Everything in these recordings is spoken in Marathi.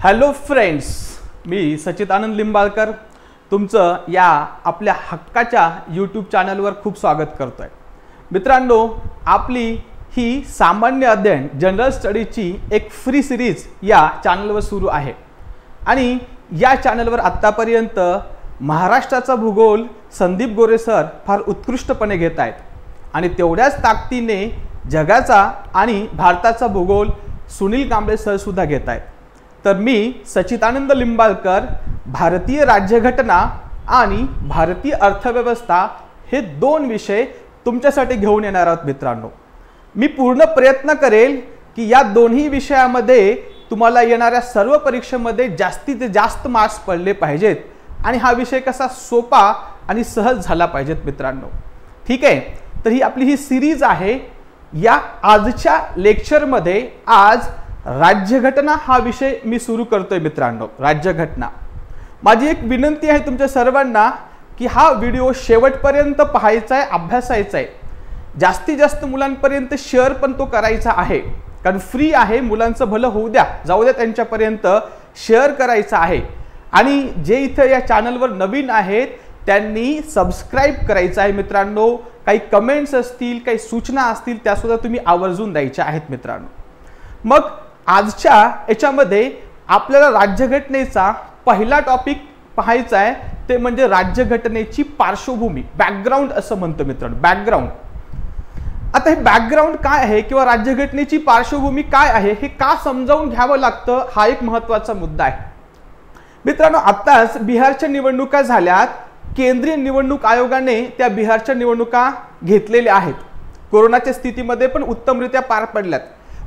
हॅलो फ्रेंड्स, मी सचिदानंद लिंबाळकर तुमचं या आपल्या हक्काच्या यूट्यूब चॅनलवर खूप स्वागत करतोय। मित्रांनो, आपली ही सामान्य अध्ययन जनरल स्टडीची एक फ्री सिरीज या चॅनलवर सुरू आहे आणि या चॅनलवर आत्तापर्यंत महाराष्ट्राचा भूगोल संदीप गोरे सर फार उत्कृष्टपणे घेत आहेत आणि तेवढ्याच ताकदीने जगाचा आणि भारताचा भूगोल सुनील कांबळे सर सुद्धा घेत आहेत। तर मी सचिदानंद लिंबाळकर भारतीय राज्यघटना आणि भारतीय अर्थव्यवस्था हे दोन विषय तुमच्यासाठी घेऊन येणार आहोत। मित्रांनो, मी पूर्ण प्रयत्न करेल की या दोन्ही विषयामध्ये तुम्हाला येणाऱ्या सर्व परीक्षेमध्ये जास्तीत जास्त मार्क्स पडले पाहिजेत आणि हा विषय कसा सोपा आणि सहज झाला पाहिजेत। मित्रांनो, ठीक आहे, तर ही आपली ही सिरीज आहे। या आजच्या लेक्चरमध्ये आज राज्यघटना हा विषय मी सुरू करतोय। मित्रांनो, राज्यघटना, माझी एक विनंती आहे तुमच्या सर्वांना की हा व्हिडिओ शेवटपर्यंत पाहायचा आहे, अभ्यासायचा आहे। जास्तीत जास्त मुलांपर्यंत शेअर पण तो करायचा आहे, कारण फ्री आहे, मुलांचं भलं होऊ द्या, जाऊ द्या, त्यांच्यापर्यंत शेअर करायचा आहे। आणि जे इथे या चॅनलवर नवीन आहेत त्यांनी सबस्क्राइब करायचं आहे। मित्रांनो, काही कमेंट्स असतील, काही सूचना असतील, त्या सुद्धा तुम्ही आवर्जून द्यायच्या आहेत। मित्रांनो, मग आजच्या याच्यामध्ये आपल्याला राज्यघटनेचा पहिला टॉपिक पाहायचा आहे, ते म्हणजे राज्यघटनेची पार्श्वभूमी, बॅकग्राऊंड असं म्हणतो। मित्रांनो, बॅकग्राऊंड, आता हे बॅकग्राऊंड काय आहे किंवा राज्यघटनेची पार्श्वभूमी काय आहे हे का समजावून घ्यावं लागतं, हा एक महत्त्वाचा मुद्दा आहे। मित्रांनो, आताच बिहारच्या निवडणुका झाल्यात, केंद्रीय निवडणूक आयोगाने त्या बिहारच्या निवडणुका घेतलेल्या आहेत। कोरोनाच्या स्थितीमध्ये पण उत्तमरित्या पार पडल्यात,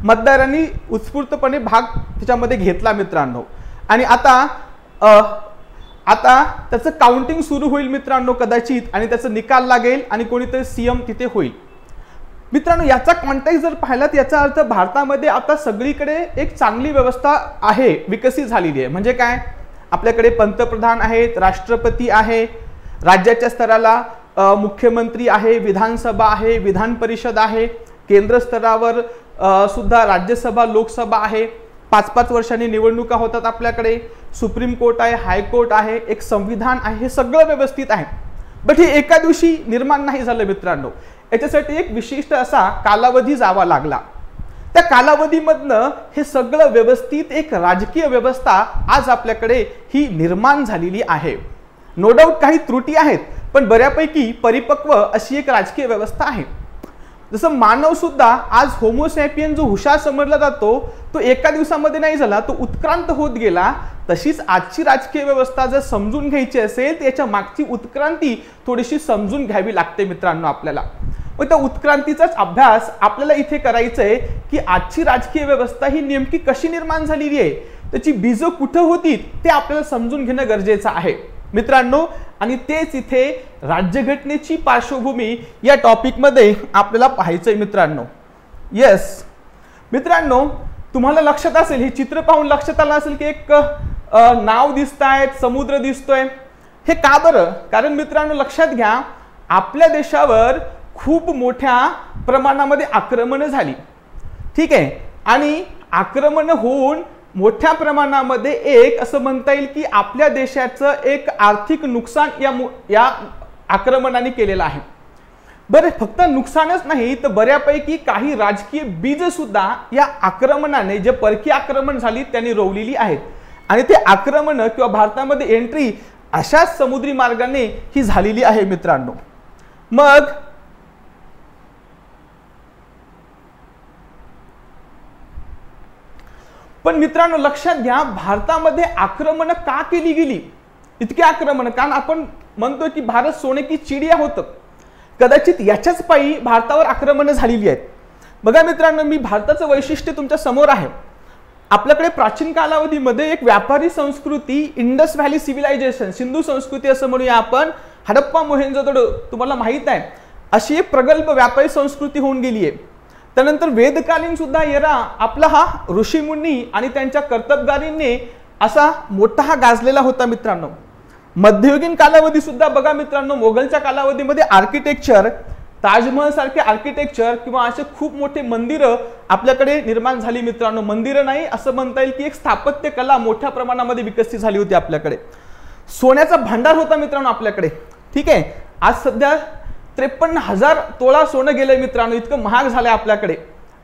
मतदारांनी उत्स्फूर्तपणे भाग त्याच्यामध्ये घेतला। मित्रांनो, आणि आता त्याचं काउंटिंग सुरू होईल मित्रांनो कदाचित, आणि त्याचा निकाल लागेल आणि कोणीतरी सीएम तिथे होईल। मित्रांनो, याचा कॉन्टेक्स्ट जर पाहिलात, याचा अर्थ भारतामध्ये आता सगळीकडे एक चांगली व्यवस्था आहे, विकसित झालेली आहे। म्हणजे काय, आपल्याकडे पंतप्रधान आहेत, राष्ट्रपती आहे, राज्याच्या स्तराला मुख्यमंत्री आहे, विधानसभा आहे, विधान परिषद आहे, केंद्र स्तरावर सुद्धा राज्यसभा, लोकसभा आहे, 5-5 वर्षांनी निवडणुका होतात, आपल्याकडे सुप्रीम कोर्ट आहे, हायकोर्ट आहे, एक संविधान आहे, हे सगळं व्यवस्थित आहे। बट हे एका दिवशी निर्माण नाही झालं मित्रांनो, याच्यासाठी एक विशिष्ट असा कालावधी जावा लागला। त्या कालावधीमधनं हे सगळं व्यवस्थित एक राजकीय व्यवस्था आज आपल्याकडे ही निर्माण झालेली आहे। नो डाऊट काही त्रुटी आहेत, पण बऱ्यापैकी परिपक्व अशी एक राजकीय व्यवस्था आहे। जसं मानव सुद्धा आज होमोसॅपियन जो हुशार समजला जातो तो एका दिवसामध्ये नाही झाला, तो उत्क्रांत होत गेला। तशीच आजची राजकीय व्यवस्था जर समजून घ्यायची असेल तर याच्या मागची उत्क्रांती थोडीशी समजून घ्यावी लागते मित्रांनो आपल्याला। मग त्या उत्क्रांतीचाच अभ्यास आपल्याला इथे करायचा आहे की आजची राजकीय व्यवस्था ही नेमकी कशी निर्माण झालेली आहे, त्याची बीज कुठं होती ते आपल्याला समजून घेणं गरजेचं आहे मित्रांनो। आणि तेच इथे राज्यघटनेची पार्श्वभूमी या टॉपिक मध्ये आपल्याला पाहायचंय मित्रांनो। येस मित्रांनो, तुम्हाला लक्षात असेल, हे चित्र पाहून लक्षात आलं असेल की एक नाव दिसतायत, समुद्र दिसतोय। हे का बरं? कारण मित्रांनो लक्षात घ्या, आपल्या देशावर खूप मोठ्या प्रमाणामध्ये आक्रमण झाली, ठीक आहे, आणि आक्रमण होऊन मोठ्या प्रमाणामध्ये एक असं म्हणता येईल की आपल्या देशाचं एक आर्थिक नुकसान या आक्रमणाने केलेलं आहे। बरं, फक्त नुकसानच नाही तर बऱ्यापैकी काही राजकीय बीज सुद्धा या आक्रमणाने, जे परकीय आक्रमण झाली त्यांनी रोवलेली आहेत, आणि ते आक्रमण किंवा भारतामध्ये एंट्री अशाच समुद्री मार्गाने ही झालेली आहे मित्रांनो। मग पण मित्रांनो लक्षात घ्या, भारतामध्ये आक्रमण का केली गेली, इतके आक्रमण? कारण आपण म्हणतोय की भारत सोने की चिडिया होतं, कदाचित याच्याच पायी भारतावर आक्रमण झालेली आहेत। बघा मित्रांनो, मी भारताचं वैशिष्ट्य तुमच्या समोर आहे। आपल्याकडे प्राचीन कालावधीमध्ये एक व्यापारी संस्कृती, इंडस व्हॅली सिव्हिलायझेशन, सिंधू संस्कृती असं म्हणूया आपण, हडप्पा मोहेंजोदडो तुम्हाला माहित आहे, अशी एक प्रगल्भ व्यापारी संस्कृती होऊन गेली आहे। त्यानंतर वेदकालीन सुद्धा एरा आपला हा ऋषीमुनी आणि त्यांच्या कर्तबगारीने असा मोठा हा गाजलेला होता मित्रांनो। मध्ययुगीन कालावधी सुद्धा बघा मित्रांनो, मोगलच्या कालावधीमध्ये आर्किटेक्चर ताजमहल सारखे आर्किटेक्चर किंवा असे खूप मोठे मंदिरं आपल्याकडे निर्माण झाली मित्रांनो. मंदिरं नाही असं म्हणता येईल की एक स्थापत्य कला मोठ्या प्रमाणामध्ये विकसित झाली होती आपल्याकडे. सोन्याचा भांडार होता मित्रांनो आपल्याकडे. ठीक आहे, आज सध्या 53,000 तोळा सोनं गेलंय मित्रांनो, इतकं महाग झालंय आपल्याकडे.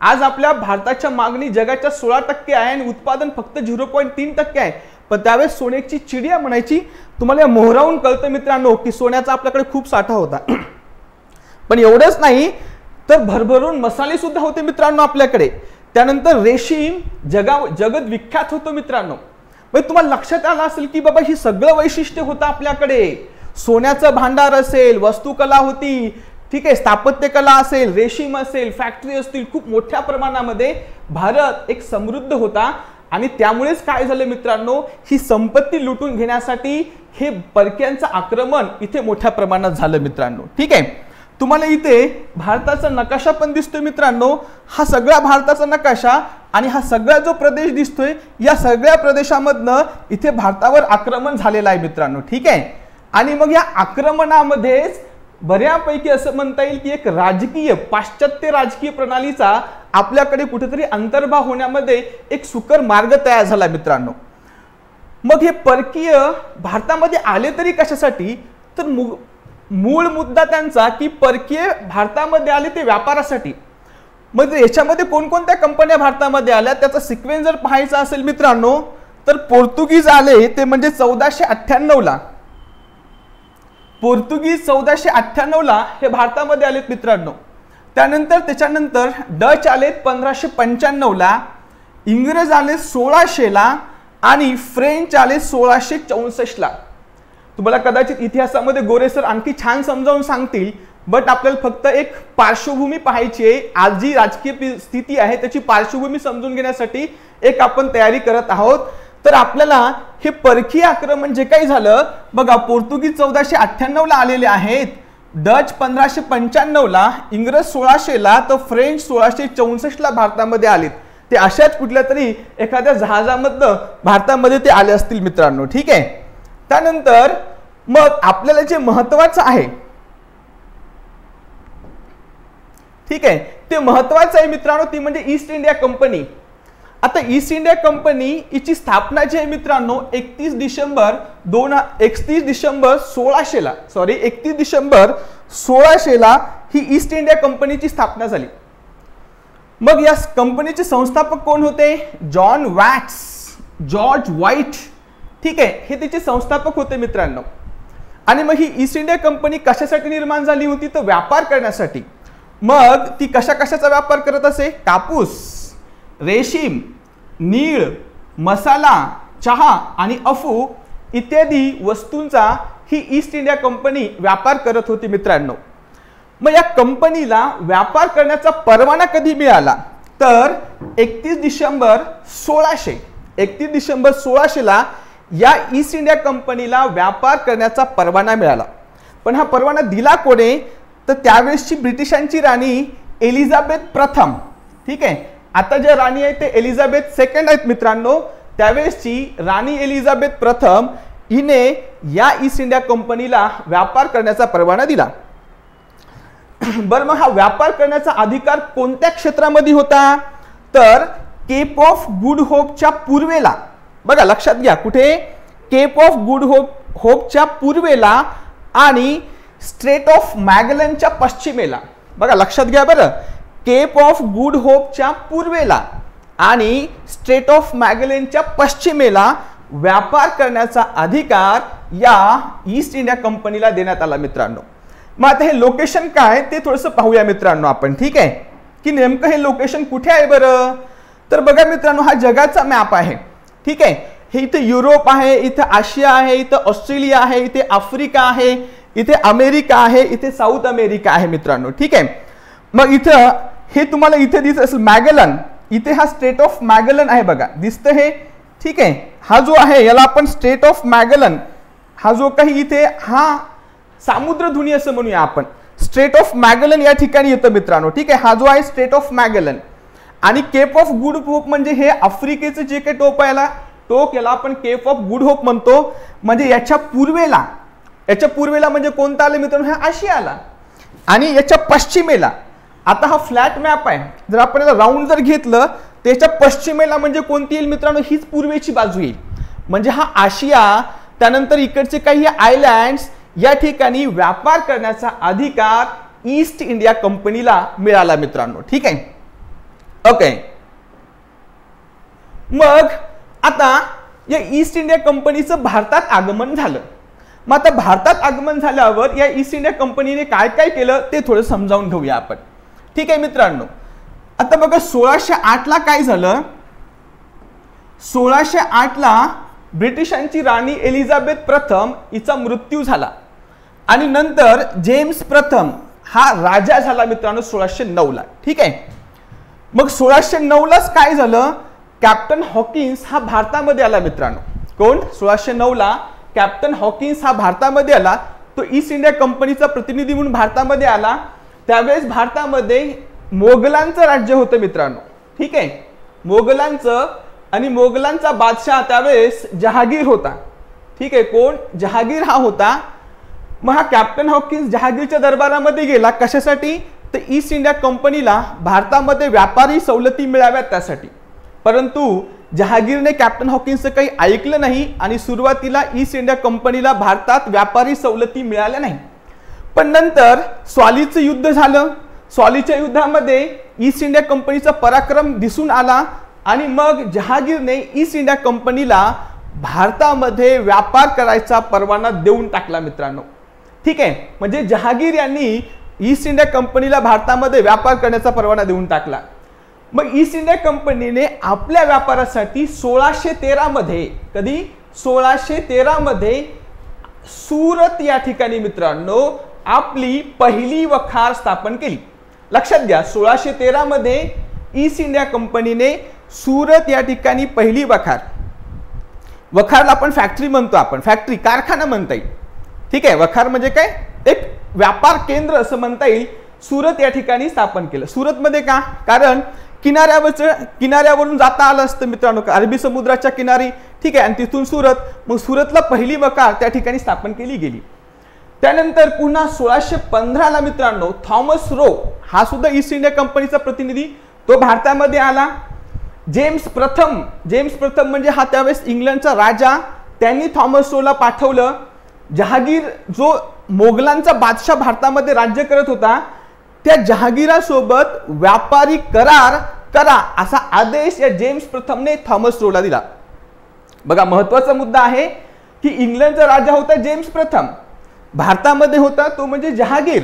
आज आपल्या भारताच्या मागणी जगाच्या 16% आहे आणि उत्पादन फक्त 0.3% आहे. पण त्यावेळेस सोन्याची चिडिया म्हणायची. तुम्हाला मोहरावून कळतं मित्रांनो की सोन्याचा आपल्याकडे खूप साठा होता. पण एवढंच नाही तर भरभरून मसाले सुद्धा होते मित्रांनो आपल्याकडे. त्यानंतर रेशीम जगत विख्यात होतो मित्रांनो. म्हणजे तुम्हाला लक्षात आलं असेल की बाबा ही सगळं वैशिष्ट्य होतं आपल्याकडे. सोन्याचं भांडार असेल, वस्तुकला होती, ठीक आहे, स्थापत्य कला असेल, रेशीम असेल, फॅक्टरी असतील, खूप मोठ्या प्रमाणामध्ये भारत एक समृद्ध होता. आणि त्यामुळेच काय झालं मित्रांनो, ही संपत्ती लुटून घेण्यासाठी हे परक्यांचं आक्रमण इथे मोठ्या प्रमाणात झालं मित्रांनो. ठीक आहे, तुम्हाला इथे भारताचा नकाशा पण दिसतोय मित्रांनो. हा सगळा भारताचा नकाशा आणि हा सगळा जो प्रदेश दिसतोय, या सगळ्या प्रदेशामधनं इथे भारतावर आक्रमण झालेलं आहे मित्रांनो. ठीक आहे, आणि मग या आक्रमणामध्येच बऱ्यापैकी असं म्हणता येईल की एक राजकीय पाश्चात्य राजकीय प्रणालीचा आपल्याकडे कुठेतरी अंतर्भाव होण्यामध्ये एक सुकर मार्ग तयार झाला मित्रांनो. मग हे परकीय भारतामध्ये आले तरी कशासाठी, तर मूळ मुद्दा त्यांचा की परकीय भारतामध्ये आले ते व्यापारासाठी. मग याच्यामध्ये कोणकोणत्या कंपन्या भारतामध्ये आल्या त्याचा सिक्वेन्स जर पाहायचा असेल मित्रांनो, तर पोर्तुगीज आले ते म्हणजे 1498 ला. पोर्तुगीज 1498 ला हे भारतामध्ये आलेत मित्रांनो. त्याच्यानंतर डच आलेत 1595 ला, इंग्रज आले 1600 ला आणि फ्रेंच आले 1664 ला. तुम्हाला कदाचित इतिहासामध्ये गोरे सर आणखी छान समजावून सांगतील, बट आपल्याला फक्त एक पार्श्वभूमी पाहायची आहे. आज जी राजकीय स्थिती आहे त्याची पार्श्वभूमी समजून घेण्यासाठी एक आपण तयारी करत आहोत. तर आपल्याला हे परकीय आक्रमण जे काही झालं बघा, पोर्तुगीज 1498 ला आलेले आहेत, डच 1595 ला, इंग्रज 1600 ला, तर फ्रेंच 1664 ला भारतामध्ये आलेत. ते अशाच कुठल्या तरी एखाद्या जहाजामधनं भारतामध्ये ते आले असतील मित्रांनो. ठीक आहे, त्यानंतर मग आपल्याला जे महत्वाचं आहे, ठीक आहे, ते महत्वाचं आहे मित्रांनो, ती म्हणजे ईस्ट इंडिया कंपनी. आता ईस्ट इंडिया कंपनी हिची स्थापना जी आहे मित्रांनो 31 डिसेंबर 1600 ला ही ईस्ट इंडिया कंपनीची स्थापना झाली. मग या कंपनीचे संस्थापक कोण होते? John watts, George white. ठीक आहे, हे तिचे संस्थापक होते मित्रांनो. आणि मग ही ईस्ट इंडिया कंपनी कशासाठी निर्माण झाली होती? तर व्यापार करण्यासाठी. मग ती कशाचा व्यापार करत असे? कापूस, रेशीम, नीळ, मसाला, चहा आणि अफू इत्यादी वस्तूंचा ही ईस्ट इंडिया कंपनी व्यापार करत होती मित्रांनो. मग या कंपनीला व्यापार करण्याचा परवाना कधी मिळाला? तर 31 डिसेंबर 1600 ला या ईस्ट इंडिया कंपनीला व्यापार करण्याचा परवाना मिळाला. पण हा परवाना दिला कोणी? तर त्यावेळेसची ब्रिटिशांची राणी एलिझाबेथ प्रथम. ठीक आहे, आता ज्या राणी आहेत ते एलिझाबेथ सेकंड आहेत मित्रांनो. त्यावेळेसची राणी एलिझाबेथ प्रथम हिने या ईस्ट इंडिया कंपनीला व्यापार करण्याचा परवाना दिला. बरं, मग हा व्यापार करण्याचा अधिकार कोणत्या क्षेत्रामध्ये होता? तर केप ऑफ गुड होपच्या पूर्वेला. बघा लक्षात घ्या, कुठे? केप ऑफ गुड होपच्या पूर्वेला आणि स्ट्रेट ऑफ मॅगलनच्या पश्चिमेला. बघा लक्षात घ्या बरं, केप ऑफ गुड होपच्या पूर्वेला आणि स्ट्रेट ऑफ मॅगलनच्या पश्चिमेला व्यापार करण्याचा अधिकार या ईस्ट इंडिया कंपनीला देण्यात आला मित्रांनो. मग आता हे लोकेशन काय ते थोडंसं पाहूया मित्रांनो आपण. ठीक आहे, की नेमकं हे लोकेशन कुठे आहे बरं? तर बघा मित्रांनो, हा जगाचा मॅप आहे. ठीक आहे, हे इथे युरोप आहे, इथे आशिया आहे, इथे ऑस्ट्रेलिया आहे, इथे आफ्रिका आहे, इथे अमेरिका आहे, इथे साऊथ अमेरिका आहे मित्रांनो. ठीक आहे, मग इथं हे तुम्हाला इथे दिसत असेल मॅगलन. इथे हा स्ट्रेट ऑफ मॅगलन आहे बघा, दिसतं हे. ठीक आहे, हा जो आहे याला आपण स्ट्रेट ऑफ मॅगलन, हा जो काही इथे हा सामुद्रधुनी असं म्हणूया आपण. स्ट्रेट ऑफ मॅगलन या ठिकाणी येतं मित्रांनो. ठीक आहे, हा जो आहे स्ट्रेट ऑफ मॅगलन. आणि केप ऑफ गुड होप म्हणजे हे आफ्रिकेचं जे काही टोक याला आपण केप ऑफ गुड होप म्हणतो. म्हणजे याच्या पूर्वेला म्हणजे कोणता आलं मित्रांनो? हा आशिया आला. आणि याच्या पश्चिमेला, आता हा फ्लॅट मॅप आहे, जर आपण याला राऊंड जर घेतलं त्याच्या पश्चिमेला म्हणजे कोणती येईल मित्रांनो, हीच पूर्वेची बाजू येईल. म्हणजे हा आशिया, त्यानंतर इकडचे काही आयलँड्स, या ठिकाणी व्यापार करण्याचा अधिकार ईस्ट इंडिया कंपनीला मिळाला मित्रांनो. ठीक आहे, ओके. मग आता या ईस्ट इंडिया कंपनीचं भारतात आगमन झालं. मग आता भारतात आगमन झाल्यावर या ईस्ट इंडिया कंपनीने काय काय केलं ते थोडं समजावून घेऊया आपण. ठीक आहे मित्रांनो, आता बघा 1608 ला काय झालं. 1608 ला ब्रिटिशांची राणी एलिझाबेथ प्रथम हिचा मृत्यू झाला आणि नंतर जेम्स प्रथम हा राजा झाला मित्रांनो 1609 ला. ठीक आहे, मग 1609 लाच काय झालं, कॅप्टन हॉकिन्स हा भारतामध्ये आला मित्रांनो. कोण? 1609 ला कॅप्टन हॉकिन्स हा भारतामध्ये आला. तो ईस्ट इंडिया कंपनीचा प्रतिनिधी म्हणून भारतामध्ये आला. त्यावेळेस भारतामध्ये मोगलांचं राज्य होतं मित्रांनो. ठीक आहे, मोगलांचं, आणि मोगलांचा बादशाह त्यावेळेस जहागीर होता. ठीक आहे, कोण? जहागीर हा होता. मग हा कॅप्टन हॉकिन्स जहागीरच्या दरबारामध्ये गेला. कशासाठी? तर ईस्ट इंडिया कंपनीला भारतामध्ये व्यापारी सवलती मिळाव्यात त्यासाठी. परंतु जहागीरने कॅप्टन हॉकिन्सचं काही ऐकलं नाही आणि सुरुवातीला ईस्ट इंडिया कंपनीला भारतात व्यापारी सवलती मिळाल्या नाही. पण नंतर स्वालीचं युद्ध झालं. स्वालीच्या युद्धामध्ये ईस्ट इंडिया कंपनीचा पराक्रम दिसून आला आणि मग जहागीरने ईस्ट इंडिया कंपनीला भारतामध्ये व्यापार करायचा परवाना देऊन टाकला मित्रांनो. ठीक आहे, म्हणजे जहागीर यांनी ईस्ट इंडिया कंपनीला भारतामध्ये व्यापार करण्याचा परवाना देऊन टाकला. मग ईस्ट इंडिया कंपनीने आपल्या व्यापारासाठी 1613 मध्ये, कधी? 1613 मध्ये सुरत या ठिकाणी मित्रांनो आपली पहिली वखार स्थापन केली. लक्षात घ्या, 1613 मध्ये ईस्ट इंडिया कंपनीने सुरत या ठिकाणी पहिली वखार, वखारला आपण फॅक्टरी म्हणतो, आपण फॅक्टरी, कारखाना म्हणता येईल. ठीक आहे, वखार म्हणजे काय? एक व्यापार केंद्र असं म्हणता येईल. सुरत या ठिकाणी स्थापन केलं. सुरतमध्ये का? कारण किनाऱ्यावरून जाता आलं असतं मित्रांनो, अरबी समुद्राच्या किनारी. ठीक आहे, आणि तिथून सुरत, मग सुरतला पहिली वखार त्या ठिकाणी स्थापन केली गेली. त्यानंतर पुन्हा 1615 ला मित्रांनो थॉमस रो हा सुद्धा ईस्ट इंडिया कंपनीचा प्रतिनिधी, तो भारतामध्ये आला. जेम्स प्रथम म्हणजे हा त्यावेळेस इंग्लंडचा राजा, त्यांनी थॉमस रोला पाठवलं. जहागीर जो मोगलांचा बादशाह भारतामध्ये राज्य करत होता, त्या जहागीरासोबत व्यापारी करार करा असा आदेश या जेम्स प्रथमने थॉमस रोला दिला. बघा, महत्वाचा मुद्दा आहे की इंग्लंडचा राजा होता जेम्स प्रथम, भारतामध्ये होता तो म्हणजे जहागीर,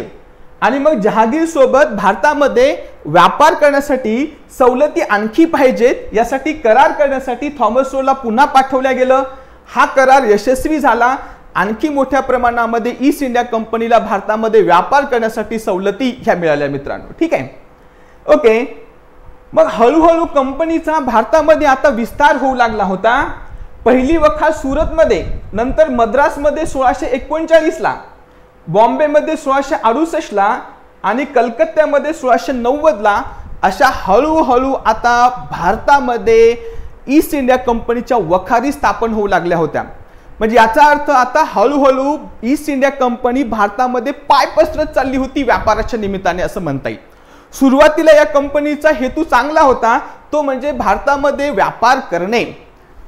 आणि मग जहागीर सोबत भारतामध्ये व्यापार करण्यासाठी सवलती आणखी पाहिजेत यासाठी करार करण्यासाठी थॉमस रोला पुन्हा पाठवल्या गेलं. हा करार यशस्वी झाला. आणखी मोठ्या प्रमाणामध्ये ईस्ट इंडिया कंपनीला भारतामध्ये व्यापार करण्यासाठी सवलती ह्या मिळाल्या मित्रांनो. ठीक आहे, ओके. मग हळूहळू कंपनीचा भारतामध्ये आता विस्तार होऊ लागला होता. पहिली वखार सुरतमध्ये, नंतर मद्रासमध्ये 1639 ला, बॉम्बेमध्ये 1668 ला आणि कलकत्त्यामध्ये 1690 ला, अशा हळूहळू आता भारतामध्ये ईस्ट इंडिया कंपनीच्या वखारी स्थापन होऊ लागल्या होत्या. म्हणजे याचा अर्थ आता हळूहळू ईस्ट इंडिया कंपनी भारतामध्ये पाय पसरत चालली होती व्यापाराच्या निमित्ताने असं म्हणता येईल. सुरुवातीला या कंपनीचा हेतू चांगला होता, तो म्हणजे भारतामध्ये व्यापार करणे.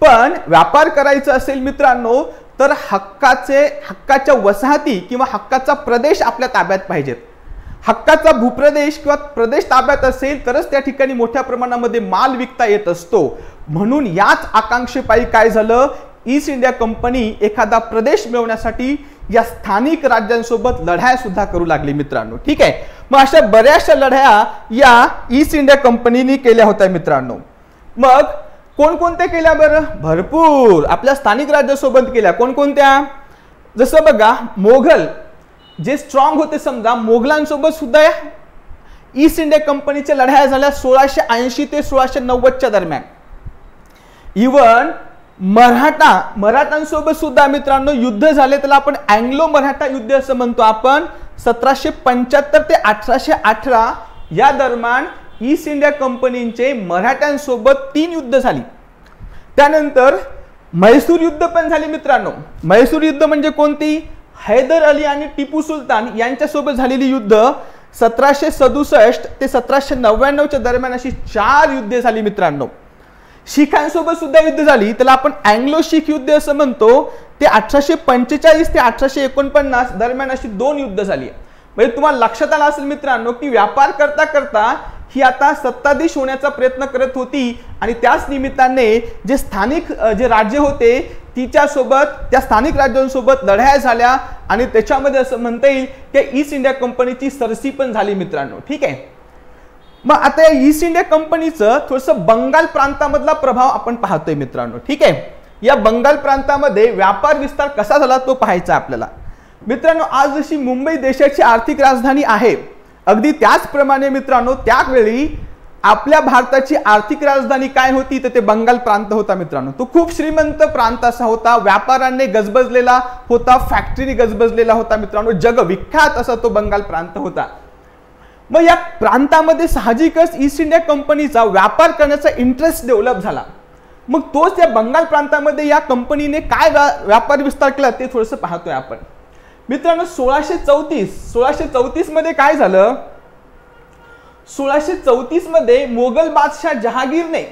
पण व्यापार करायचं असेल मित्रांनो तर हक्काच्या वसाहती किंवा हक्काचा प्रदेश आपल्या ताब्यात पाहिजेत. हक्काचा भूप्रदेश किंवा प्रदेश ताब्यात असेल तरच त्या ठिकाणी मोठ्या प्रमाणामध्ये माल विकता येत असतो. म्हणून याच आकांक्षेपायी काय झालं, ईस्ट इंडिया कंपनी एखादा प्रदेश मिळवण्यासाठी या स्थानिक राज्यांसोबत लढाया सुद्धा करू लागली मित्रांनो. ठीक आहे, मग अशा बऱ्याचशा लढाया या ईस्ट इंडिया कंपनीने केल्या होत्या मित्रांनो. मग कोणकोणत्या केल्या बरं? भरपूर आपल्या स्थानिक राज्यासोबत केल्या. कोणकोणत्या? जसं बघा, मोगल जे स्ट्रॉंग होते, समजा मोगलांसोबत सुद्धा ईस्ट इंडिया कंपनीच्या लढाया झाल्या 1680 ते 1690 दरम्यान. इवन मराठांसोबत सुद्धा मित्रांनो युद्ध झाले, त्याला आपण अँग्लो मराठा युद्ध असं म्हणतो आपण. 1775 ते 1818 या दरम्यान ईस्ट इंडिया कंपनीचे मराठ्यांसोबत 3 युद्ध झाली. त्यानंतर म्हैसूर युद्ध पण झाली मित्रांनो. म्हैसूर युद्ध म्हणजे कोणती? हैदर अली आणि टिपू सुलतान यांच्यासोबत झालेली युद्ध 1767 ते 1799 दरम्यान अशी 4 युद्धे झाली मित्रांनो. शिखांसोबत सुद्धा युद्ध झाली, त्याला आपण अँग्लो शीख युद्ध असं म्हणतो. ते 1845 ते 1849 दरम्यान अशी 2 युद्ध झाली. म्हणजे तुम्हाला लक्षात आलं असेल मित्रांनो की व्यापार करता करता ही आता सत्ताधीश होण्याचा प्रयत्न करत होती आणि त्याच निमित्ताने जे स्थानिक जे राज्य होते तिच्यासोबत त्या स्थानिक राज्यांसोबत लढाया झाल्या आणि त्याच्यामध्ये असं म्हणता येईल की ईस्ट इंडिया कंपनीची सरसी पण झाली मित्रांनो. ठीक आहे. मग आता या ईस्ट इंडिया कंपनीचं थोडंसं बंगाल प्रांतामधला प्रभाव आपण पाहतोय मित्रांनो. ठीक आहे. या बंगाल प्रांतामध्ये व्यापार विस्तार कसा झाला तो पाहायचा आपल्याला मित्रांनो. आज जशी मुंबई देशाची आर्थिक राजधानी आहे, अगदी त्याचप्रमाणे मित्रांनो त्यावेळी आपल्या भारताची आर्थिक राजधानी काय होती तर ते बंगाल प्रांत होता मित्रांनो. तो खूप श्रीमंत प्रांत असा होता, व्यापाराने गजबजलेला होता, फॅक्टरी गजबजलेला होता मित्रांनो. जगविख्यात असा तो बंगाल प्रांत होता. मग या प्रांतामध्ये साहजिकच ईस्ट इंडिया कंपनीचा व्यापार करण्याचा इंटरेस्ट डेव्हलप झाला. मग तोच या बंगाल प्रांतामध्ये या कंपनीने काय व्यापार विस्तार केला ते थोडंसं पाहतोय आपण मित्रांनो. 1634 मध्ये काय झालं, 1634 मध्ये मोगल बादशाह जहांगीरने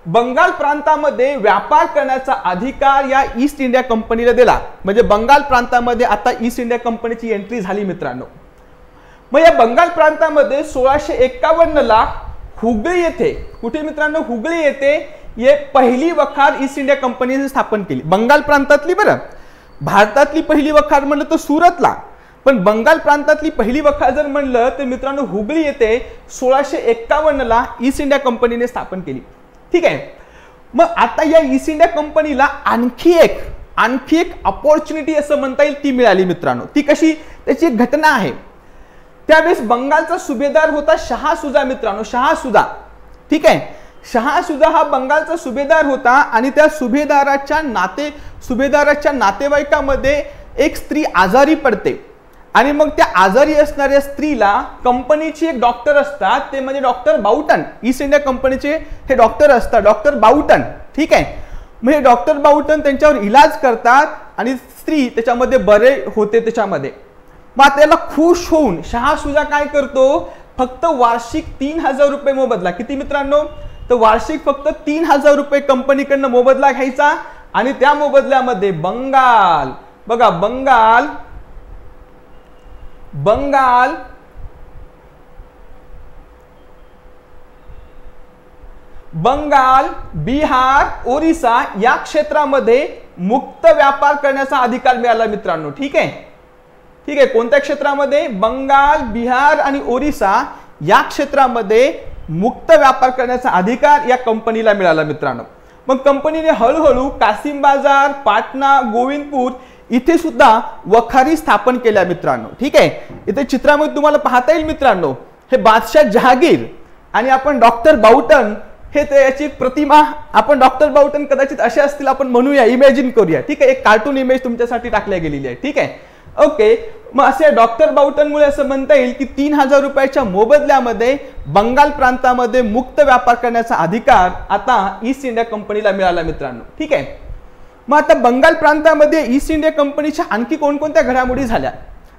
बंगाल प्रांतामध्ये व्यापार करण्याचा अधिकार या ईस्ट इंडिया कंपनीला दिला. म्हणजे बंगाल प्रांतामध्ये आता ईस्ट इंडिया कंपनीची एंट्री झाली मित्रांनो. मग या बंगाल प्रांतामध्ये 1651 ला हुगळी येथे, कुठे मित्रांनो, हुगळी येथे ये पहिली वखार ईस्ट इंडिया कंपनीने स्थापन केली. बंगाल प्रांतातली, बरं भारतातली पहिली वखार म्हणलं तर सुरतला, पण बंगाल प्रांतातली पहिली वखार जर म्हणलं तर मित्रांनो हुगळी येथे 1651 ला ईस्ट इंडिया कंपनीने स्थापन केली. ठीक आहे. मग आता या ईस्ट इंडिया कंपनीला आणखी एक अपॉर्च्युनिटी असं म्हणता येईल ती मिळाली मित्रांनो. ती कशी, त्याची एक घटना आहे. त्यावेळेस बंगालचा सुभेदार होता शहासुजा मित्रांनो, शहासुजा. ठीक आहे. शहासुजा हा बंगालचा सुभेदार होता आणि त्या सुभेदाराच्या नातेवाईकामध्ये एक स्त्री आजारी पडते आणि मग त्या आजारी असणाऱ्या स्त्रीला कंपनीची एक डॉक्टर असतात, ते म्हणजे डॉक्टर बाउटन. ईस्ट इंडिया कंपनीचे हे डॉक्टर असतात, डॉक्टर बाउटन. ठीक आहे. मग हे डॉक्टर बाउटन त्यांच्यावर इलाज करतात आणि स्त्री त्याच्यामध्ये बरे होते त्याच्यामध्ये. मग त्याला खुश होऊन शहासुजा काय करतो, फक्त वार्षिक 3000 रुपये मोबदला. किती मित्रांनो, तर वार्षिक फक्त 3000 रुपये कंपनीकडनं मोबदला घ्यायचा आणि त्या मोबदल्यामध्ये बंगाल, बघा बंगाल, बिहार, ओरिसा या क्षेत्रामध्ये मुक्त व्यापार करण्याचा अधिकार मिळाला मित्रांनो. ठीक आहे. ठीक आहे. कोणत्या क्षेत्रामध्ये, बंगाल, बिहार आणि ओरिसा या क्षेत्रामध्ये मुक्त व्यापार करण्याचा अधिकार या कंपनीला मिळाला मित्रांनो. मग कंपनीने हळूहळू कासिम बाजार, पाटणा, गोविंदपूर इथे सुद्धा वखारी स्थापन केल्या मित्रांनो. ठीक आहे. इथे चित्रामध्ये तुम्हाला पाहता येईल मित्रांनो, हे बादशाह जहांगीर आणि आपण डॉक्टर बाउटन, हे त्याची प्रतिमा, आपण डॉक्टर बाउटन कदाचित असे असतील आपण म्हणूया, इमॅजिन करूया. ठीक आहे. एक कार्टून इमेज तुमच्यासाठी टाकल्या गेलेली आहे. ठीक आहे. ओके. मग असे डॉक्टर बाउटनमुळे असं म्हणता येईल की 3000 रुपयाच्या मोबदल्यामध्ये बंगाल प्रांतामध्ये मुक्त व्यापार करण्याचा अधिकार आता ईस्ट इंडिया कंपनीला मिळाला मित्रांनो. ठीक आहे. मग आता बंगाल प्रांतामध्ये ईस्ट इंडिया कंपनीच्या आणखी कोणकोणत्या घडामोडी झाल्या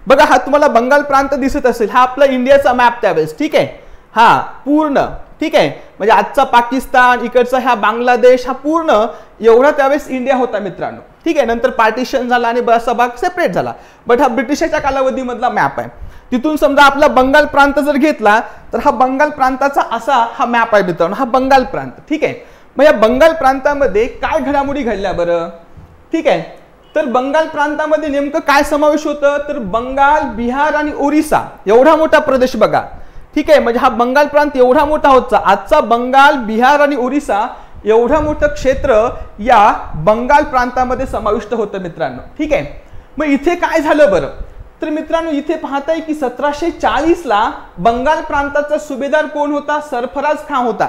बघा. हा तुम्हाला बंगाल प्रांत दिसत असेल, हा आपला इंडियाचा मॅप त्यावेळेस. ठीक आहे. हा पूर्ण, ठीक आहे, म्हणजे आजचा पाकिस्तान, इकडचा हा बांगलादेश, हा पूर्ण एवढा त्यावेळेस इंडिया होता मित्रांनो. ठीक आहे. नंतर पार्टिशन झाला आणि बराचसा भाग सेपरेट झाला. बट हा ब्रिटिशाच्या कालावधीमधला मॅप आहे. तिथून समजा आपला बंगाल प्रांत जर घेतला तर हा बंगाल प्रांताचा असा हा मॅप आहे मित्रांनो, हा बंगाल प्रांत. ठीक आहे. मग या बंगाल प्रांतामध्ये काय घडामोडी घडल्या बरं. ठीक आहे. तर बंगाल प्रांतामध्ये नेमकं काय समावेश होतं, तर बंगाल, बिहार आणि ओरिसा एवढा मोठा प्रदेश बघा. ठीक आहे. म्हणजे हा बंगाल प्रांत एवढा मोठा होता. आजचा बंगाल, बिहार आणि ओरिसा एवढा मोठं क्षेत्र या बंगाल प्रांतामध्ये समाविष्ट होतं मित्रांनो. ठीक आहे. मग इथे काय झालं बरं, तर मित्रांनो इथे पाहताय की 1740 ला बंगाल प्रांताचा सुभेदार कोण होता, सरफराज खान होता.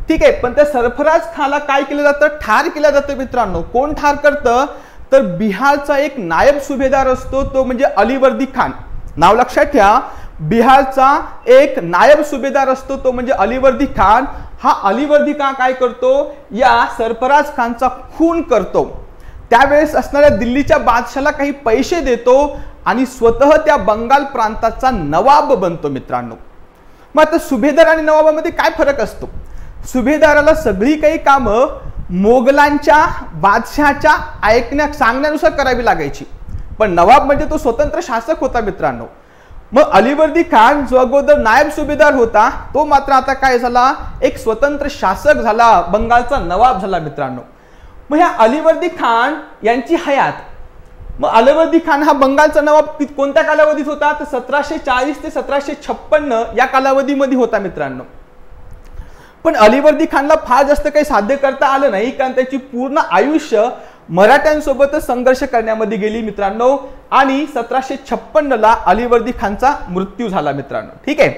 ठीक आहे. पण त्या सरफराज खानला काय केलं जातं, ठार केलं जातं मित्रांनो. कोण ठार करतं, तर बिहारचा एक नायब सुभेदार असतो, तो म्हणजे अलीवर्दी खान. नाव लक्षात ठेवा, बिहारचा एक नायब सुभेदार असतो, तो म्हणजे अलीवर्दी खान. हा अलीवर्दी खान काय करतो, या सरफराज खानचा खून करतो. त्यावेळेस असणाऱ्या दिल्लीच्या बादशाला काही पैसे देतो आणि स्वतः त्या बंगाल प्रांताचा नवाब बनतो मित्रांनो. मग आता सुभेदार आणि नवाबामध्ये काय फरक असतो? सुभेदाराला सगळी काही कामं मोगलांच्या बादशहाच्या सांगण्यानुसार करावी लागायची, पण नवाब म्हणजे तो स्वतंत्र शासक होता मित्रांनो. मग अलीवर्दी खान जो अगोदर नायब सुभेदार होता तो मात्र आता काय झाला, एक स्वतंत्र शासक झाला, बंगालचा नवाब झाला मित्रांनो. मग ह्या अलीवर्दी खान यांची हयात, मग अलीवर्दी खान हा बंगालचा नवाब कोणत्या कालावधीत होता, तर 1740 ते 1756 या कालावधीमध्ये होता मित्रांनो. पण अलीवर्दी खानला फार जास्त काही साध्य करता आलं नाही, कारण त्याची पूर्ण आयुष्य मराठ्यांसोबतच संघर्ष करण्यामध्ये गेली मित्रांनो. आणि 1756 ला अलीवर्दी खानचा मृत्यू झाला मित्रांनो. ठीक आहे,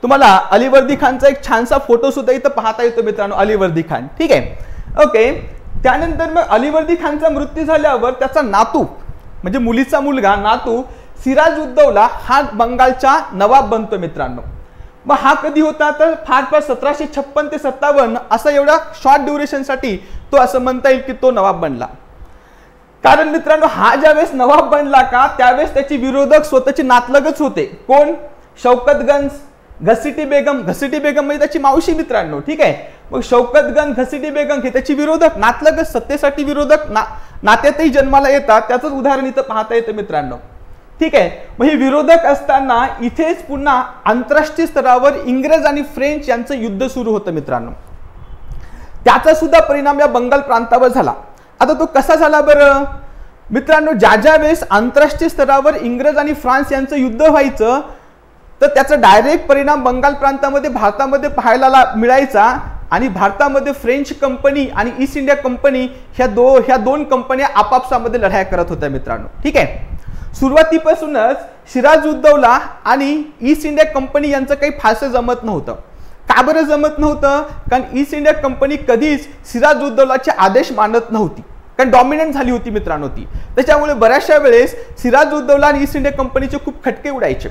तुम्हाला अलीवर्दी खानचा एक छानसा फोटो सुद्धा इथं पाहता येतो मित्रांनो, अलीवर्दी खान. ठीक आहे, ओके. त्यानंतर मग अलीवर्दी खानचा मृत्यू झाल्यावर त्याचा नातू म्हणजे मुलीचा मुलगा नातू सिराजुद्दौला हा बंगालचा नवाब बनतो मित्रांनो. मग हा कधी होता, तर फार 1756 ते 57 असा एवढा शॉर्ट ड्युरेशनसाठी तो असं म्हणता येईल की तो नवाब बनला. कारण मित्रांनो हा ज्यावेळेस नवाब बनला का त्यावेळेस त्याची विरोधक स्वतःची नातलगच होते. कोण? शौकतगंज घसिटी बेगम. घसिटी बेगम म्हणजे त्याची मावशी मित्रांनो. ठीक आहे, मग शौकतगंज घसिटी बेगम हे त्याची विरोधक, नातलगच सत्तेसाठी विरोधक नात्यातही जन्माला येतात. त्याचंच उदाहरण इथं पाहता येतं मित्रांनो. ठीक आहे, मग हे विरोधक असताना इथेच पुन्हा आंतरराष्ट्रीय स्तरावर इंग्रज आणि फ्रेंच यांचं युद्ध सुरू होतं मित्रांनो. त्याचा सुद्धा परिणाम या बंगाल प्रांतावर झाला. आता तो कसा झाला बरं मित्रांनो? ज्या वेळेस आंतरराष्ट्रीय स्तरावर इंग्रज आणि फ्रान्स यांचं युद्ध व्हायचं तर त्याचा डायरेक्ट परिणाम बंगाल प्रांतामध्ये भारतामध्ये पाहायला मिळायचा. आणि भारतामध्ये फ्रेंच कंपनी आणि ईस्ट इंडिया कंपनी ह्या दोन कंपन्या आपापसामध्ये लढाया करत होत्या मित्रांनो. ठीक आहे, सुरुवातीपासूनच सिराजुद्दौला आणि ईस्ट इंडिया कंपनी यांचं काही फारसं जमत नव्हतं. का बरं जमत नव्हतं? कारण ईस्ट इंडिया कंपनी कधीच सिराजुद्दौलाचे आदेश मानत नव्हती, कारण डॉमिनंट झाली होती मित्रांनो ती. त्याच्यामुळे बऱ्याचशा वेळेस सिराजुद्दौला आणि ईस्ट इंडिया कंपनीचे खूप खटके उडायचे.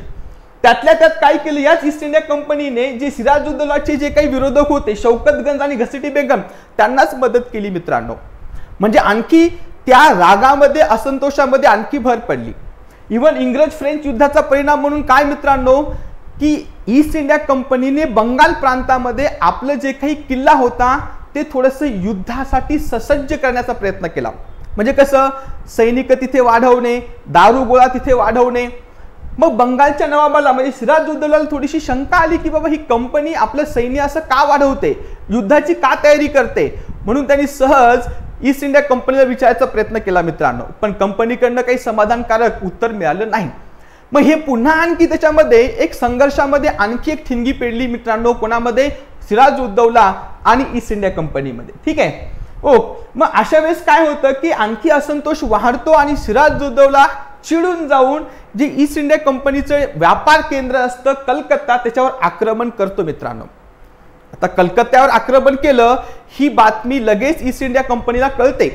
त्यातल्या त्यात काय केलं, याच ईस्ट इंडिया कंपनीने जे सिराजुद्दौलाचे जे काही विरोधक होते शौकतगंज आणि घसिटी बेगम त्यांनाच मदत केली मित्रांनो. म्हणजे आणखी त्या रागामध्ये असंतोषामध्ये आणखी भर पडली. इव्हन इंग्रज फ्रेंच युद्धाचा परिणाम म्हणून काय मित्रांनो, की ईस्ट इंडिया कंपनीने बंगाल प्रांतामध्ये आपलं जे काही किल्ला होता ते थोडंसं युद्धासाठी ससज्ज करण्याचा प्रयत्न केला. म्हणजे कसं, सैनिक तिथे वाढवणे, दारुगोळा तिथे वाढवणे. मग बंगालच्या नवाबाला म्हणजे सिराजुद्दौलाला थोडीशी शंका आली की बाबा ही कंपनी आपलं सैन्य असं का वाढवते, युद्धाची का तयारी करते. म्हणून त्यांनी सहज ईस्ट इंडिया कंपनीला विचारायचा प्रयत्न केला मित्रांनो. पण कंपनीकडनं काही समाधानकारक उत्तर मिळालं नाही. मग हे पुन्हा आणखी त्याच्यामध्ये एक संघर्षामध्ये आणखी एक ठिणगी पेडली मित्रांनो. कोणामध्ये? सिराजुद्दौला आणि ईस्ट इंडिया कंपनीमध्ये. ठीक आहे, मग अशा वेळेस काय होतं की आणखी असंतोष वाढतो आणि सिराजुद्दौला चिडून जाऊन जे ईस्ट इंडिया कंपनीचं व्यापार केंद्र असतं कलकत्ता त्याच्यावर आक्रमण करतो मित्रांनो. आता कलकत्त्यावर आक्रमण केलं ही बातमी लगेच ईस्ट इंडिया कंपनीला कळते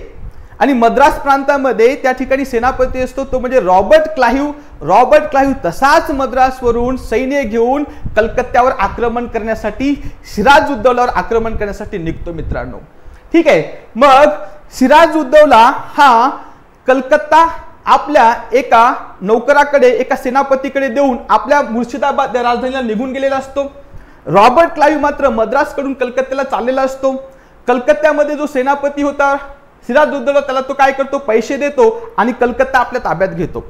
आणि मद्रास प्रांतामध्ये त्या ठिकाणी सेनापती असतो तो म्हणजे रॉबर्ट क्लाइव्ह तसाच मद्रासवरून सैन्य घेऊन कलकत्त्यावर आक्रमण करण्यासाठी, सिराजुद्दौलावर आक्रमण करण्यासाठी निघतो मित्रांनो. ठीक आहे, मग सिराजुद्दौला हा कलकत्ता आपल्या एका नौकराकडे, एका सेनापतीकडे देऊन आपल्या मुर्शिदाबाद राजधानीला निघून गेलेला असतो. रॉबर्ट क्लाइव्ह मात्र मद्रासकडून कलकत्त्याला चाललेला असतो. कलकत्त्यामध्ये जो सेनापती होता सिराजुद्दौला त्याला तो काय करतो, पैसे देतो आणि कलकत्ता आपल्या ताब्यात घेतो.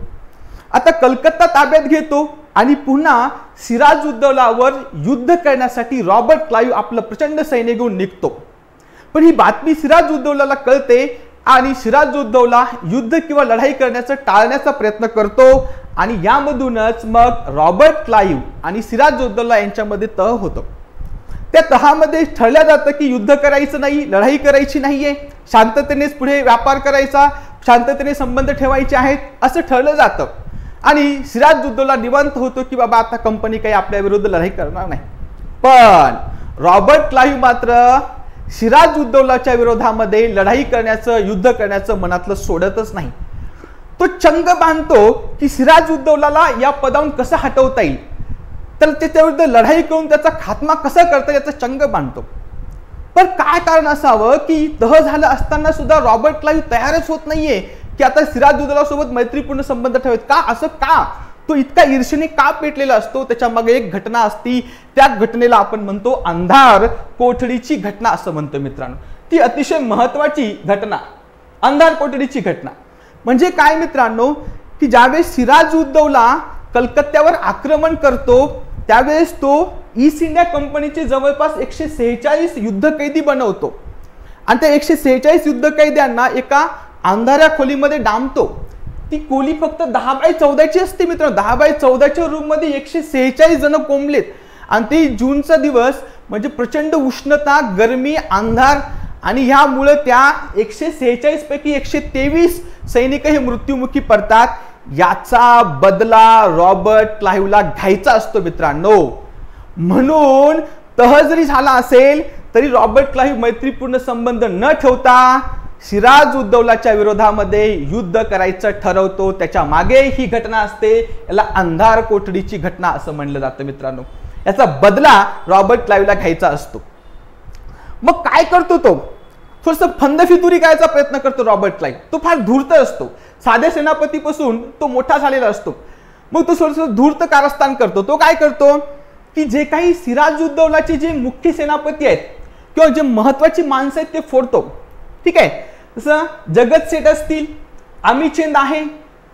आता कलकत्ता ताब्यात घेतो आणि पुन्हा सिराजुद्दौलावर युद्ध करण्यासाठी रॉबर्ट क्लाइव्ह आपलं प्रचंड सैन्य घेऊन निघतो. पण ही बातमी सिराजुद्दौलाला कळते आणि सिराजुद्दौला युद्ध किंवा लढाई करण्याचं टाळण्याचा प्रयत्न करतो आणि यामधूनच मग रॉबर्ट क्लाइव्ह आणि सिराजुद्दौला यांच्यामध्ये तह होतो. त्या तहामध्ये ठरलं जातं की युद्ध करायचं नाही, लढाई करायची नाहीये, शांततेनेच पुढे व्यापार करायचा, शांततेने संबंध ठेवायचे आहेत असं ठरलं जातं. आणि सिराजुद्दौला निवांत होतो की बाबा आता कंपनी काही आपल्या विरुद्ध लढाई करणार नाही. पण रॉबर्ट क्लाइव्ह मात्र सिराजुद्दौलाच्या विरोधामध्ये लढाई करण्याचं, युद्ध करण्याचं मनातलं सोडतच नाही. तो चंग बांधतो की सिराजुद्दौलाला या पदावरून कसं हटवता येईल, तर त्याच्या विरुद्ध लढाई करून त्याचा खात्मा कसा करता याचा चंग बांधतो. पण काय कारण असावं की तह झालं असताना सुद्धा रॉबर्ट क्लाइव्ह तयारच होत नाहीये की आता सिराजुद्दौला सोबत मैत्रीपूर्ण संबंध ठेवावेत. का असं का? तो इतका ईर्षेने का पेटलेला असतो? त्याच्या मागे एक घटना असती. त्या घटनेला आपण म्हणतो अंधार कोठडीची घटना असं म्हणतो मित्रांनो. ती अतिशय महत्वाची घटना, अंधार कोठडीची घटना. म्हणजे काय मित्रांनो, की ज्यावेळेस सिराजुद्दौला कलकत्त्यावर आक्रमण करतो त्यावेळेस तो ईस्ट इंडिया कंपनीचे जवळपास 146 युद्ध कैदी बनवतो आणि त्या 146 युद्ध कैद्यांना एका अंधाऱ्या खोलीमध्ये डांबतो. ती खोली फक्त 10x14 असते मित्रांनो. 10x14च्या रूम मध्ये 146 जण कोंबलेत आणि ते जूनचा दिवस म्हणजे प्रचंड उष्णता, गरमी, अंधार आणि ह्यामुळे त्या 146 पैकी 123 सैनिक हे मृत्युमुखी पडतात. याचा बदला रॉबर्ट क्लाइव्हला घ्यायचा असतो मित्रांनो. म्हणून तह जरी झाला असेल तरी रॉबर्ट क्लाइव्ह मैत्रीपूर्ण संबंध न ठेवता सिराजुद्दौलाच्या विरोधामध्ये युद्ध करायचं ठरवतो. त्याच्या मागे ही घटना असते. याला अंधार कोठडीची घटना असं म्हणलं जातं मित्रांनो. याचा बदला रॉबर्ट क्लाइव्हला घ्यायचा असतो. मग काय करतो तो? थोडंसं फंदफितुरी करायचा प्रयत्न करतो रॉबर्ट क्लाइव्ह. तो फार धूर्त असतो. साध्या सेनापतीपासून तो मोठा झालेला असतो. मग तो थोडंसं धूर्त कारस्थान करतो. तो काय करतो की जे काही सिराजुद्दौलाचे जे मुख्य सेनापती आहेत किंवा जे महत्वाची माणसं आहेत ते फोडतो. ठीक आहे, जसं जगत सेठ असतील, अमीचंद आहे,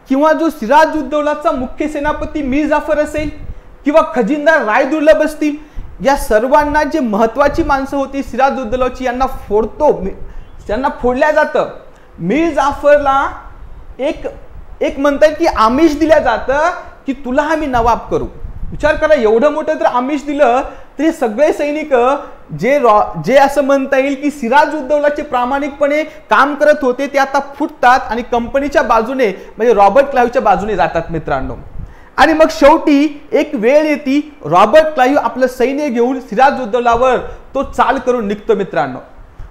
किंवा जो सिराजुद्दौलाचा मुख्य सेनापती मीर जाफर असेल किंवा खजिनदार रायदुर्लभ असतील, या सर्वांना जे महत्वाची माणसं होती सिराजुद्दौलाची यांना फोडतो. त्यांना फोडल्या जातं. मीर जाफरला एक म्हणता येईल की आमिष दिल्या जातं की तुला आम्ही नवाब करू. विचार करा, एवढं मोठं जर आमिष दिलं तर सगळे सैनिक जे असं म्हणता येईल की सिराजुद्दौलाचे प्रामाणिकपणे काम करत होते ते आता फुटतात आणि कंपनीच्या बाजूने म्हणजे रॉबर्ट क्लाइव्हच्या बाजूने जातात मित्रांनो. आणि मग शेवटी एक वेळ येते, रॉबर्ट क्लाइव्ह आपलं सैन्य घेऊन सिराजुद्दौलावर तो चाल करून निघतो मित्रांनो.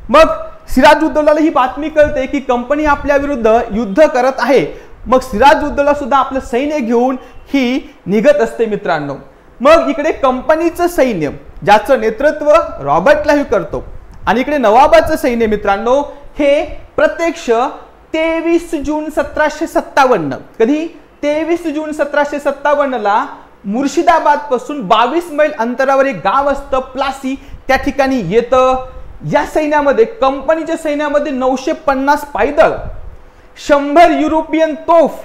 मग सिराजुद्दौलाला ही बातमी कळते की कंपनी आपल्या विरुद्ध युद्ध करत आहे. मग सिराजुद्दौला सुद्धा आपलं सैन्य घेऊन ही निघत असते मित्रांनो. मग इकडे कंपनीचं सैन्य ज्याचं नेतृत्व रॉबर्ट क्लाइव्ह करतो आणि इकडे नवाबाचं सैन्य मित्रांनो हे प्रत्यक्ष 23 जून 1757 कधी 23 जून 1757 ला मुर्शिदाबाद पासून 22 मैल अंतरावर एक गाव असतं प्लासी, त्या ठिकाणी येतं. या सैन्यामध्ये कंपनीच्या सैन्यामध्ये 950 पायदळ, 100 युरोपियन तोफ,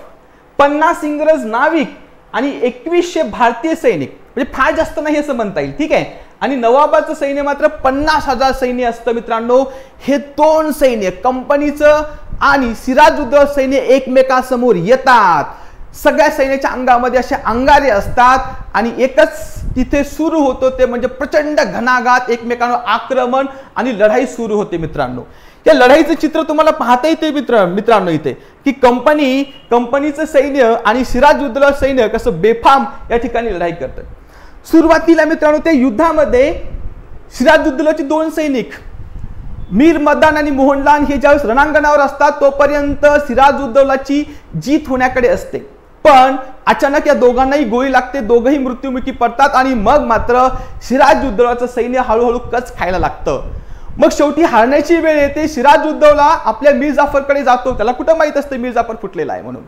50 इंग्रज नाविक आणि 2100 भारतीय सैनिक, म्हणजे फार जास्त नाही असं म्हणता येईल. ठीक आहे. आणि नवाबाचं सैन्य मात्र 50,000 सैन्य असतं मित्रांनो. हे दोन सैन्य कंपनीचं आणि सिराजुद्दौला सैन्य एकमेकांसमोर येतात. सगळ्या सैन्याच्या अंगामध्ये असे अंगारे असतात आणि एकच तिथे सुरू होतो ते म्हणजे प्रचंड घणाघात, एकमेकांवर आक्रमण आणि लढाई सुरू होते मित्रांनो. या लढाईचं चित्र तुम्हाला पाहता येते मित्रांनो इथे की कंपनीचं सैन्य आणि सिराजुद्दौला सैन्य कसं बेफाम या ठिकाणी लढाई करतात. सुरुवातीला मित्रांनो त्या युद्धामध्ये सिराजुद्दौलाचे दोन सैनिक मीर मदान आणि मोहनलाल हे ज्यावेळेस रणांगणावर असतात तोपर्यंत सिराजुद्दौलाची जीत होण्याकडे असते. पण अचानक या दोघांनाही गोळी लागते, दोघंही मृत्युमुखी पडतात आणि मग मात्र सिराजुद्दौलाचं सैन्य हळूहळू कच खायला लागतं. मग शेवटी हारण्याची वेळ येते. सिराजुद्दौला आपल्या मीर जाफरकडे जातो. त्याला कुठं माहित असतं मीर जाफर फुटलेला आहे म्हणून.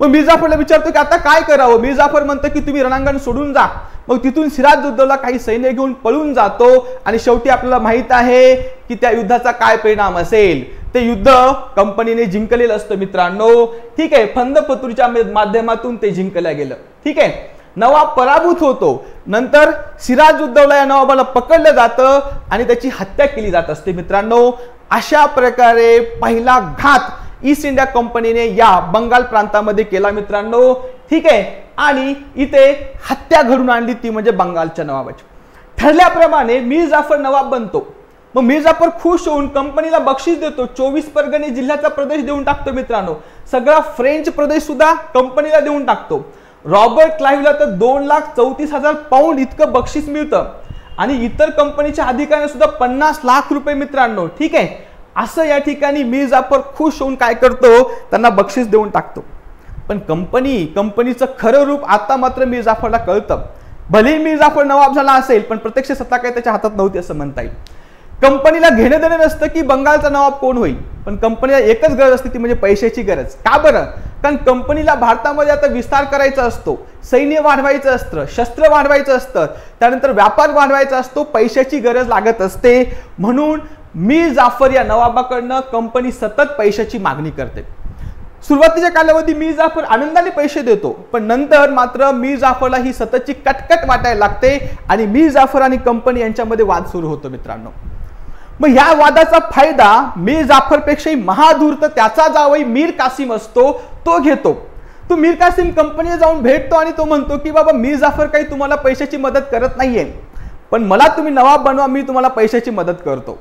मग मीर जाफरला विचारतो की आता काय करावं. मीर जाफर म्हणतं की तुम्ही रणांगण सोडून जा. मग तिथून सिराजुद्दौला काही सैन्य घेऊन पळून जातो आणि शेवटी आपल्याला माहित आहे की त्या युद्धाचा काय परिणाम असेल. ते युद्ध कंपनीने जिंकलेलं असतं मित्रांनो. ठीक आहे. फंदफतुरीच्या माध्यमातून ते जिंकलं गेलं. ठीक आहे. नवाब पराभूत होतो. नंतर सिराजुद्दौला या नवाबाला पकडलं जातं आणि त्याची हत्या केली जात असते मित्रांनो. अशा प्रकारे पहिला घात ईस्ट इंडिया कंपनीने या बंगाल प्रांतामध्ये केला मित्रांनो. ठीक आहे. आणि इथे हत्या घडून आणली ती म्हणजे बंगालच्या नवाबाची. ठरल्याप्रमाणे मीर जाफर नवाब बनतो. मग मीर जाफर खुश होऊन कंपनीला बक्षीस देतो. 24 परगणे जिल्ह्याचा प्रदेश देऊन टाकतो मित्रांनो. सगळा फ्रेंच प्रदेश सुद्धा कंपनीला देऊन टाकतो. रॉबर्ट क्लाइव्हला तर 2,34,000 पाऊंड इतकं बक्षीस मिळतं आणि इतर कंपनीच्या अधिकाऱ्यांना सुद्धा 50 लाख रुपये मित्रांनो. ठीक आहे. असं या ठिकाणी मीर जाफर खुश होऊन काय करतो, त्यांना बक्षीस देऊन टाकतो. पण कंपनीचं खरं रूप आता मात्र मीर जाफरला कळतं. भले मीर जाफर नवाब झाला असेल पण प्रत्यक्ष सत्ता काही त्याच्या हातात नव्हती असं म्हणता येईल. कंपनीला घेणं देणं नसतं की बंगालचा नवाब कोण होईल, पण कंपनीला एकच गरज असते ती म्हणजे पैशाची गरज. का बरं? कारण कंपनीला भारतामध्ये आता विस्तार करायचा असतो, सैन्य वाढवायचं असतं, शस्त्र वाढवायचं असतं, त्यानंतर व्यापार वाढवायचा असतो, पैशाची गरज लागत असते. म्हणून मीर जाफर या नवाबाकडनं कंपनी सतत पैशाची मागणी करते. सुरुवातीच्या कालावधी मीर जाफर आनंदाने पैसे देतो, पण नंतर मात्र मीर जाफरला ही सततची कटकट वाटायला लागते आणि मीर जाफर आणि कंपनी यांच्यामध्ये वाद सुरू होतो मित्रांनो. मग या वादाचा फायदा मीर जाफरपेक्षाही महाधूर्त त्याचा जावई मीर कासिम असतो तो घेतो. तो मीर कासिम कंपनीला जाऊन भेटतो आणि तो म्हणतो की बाबा मीर जाफर काही तुम्हाला पैशाची मदत करत नाहीये, पण मला तुम्ही नवाब बनवा, मी तुम्हाला पैशाची मदत करतो.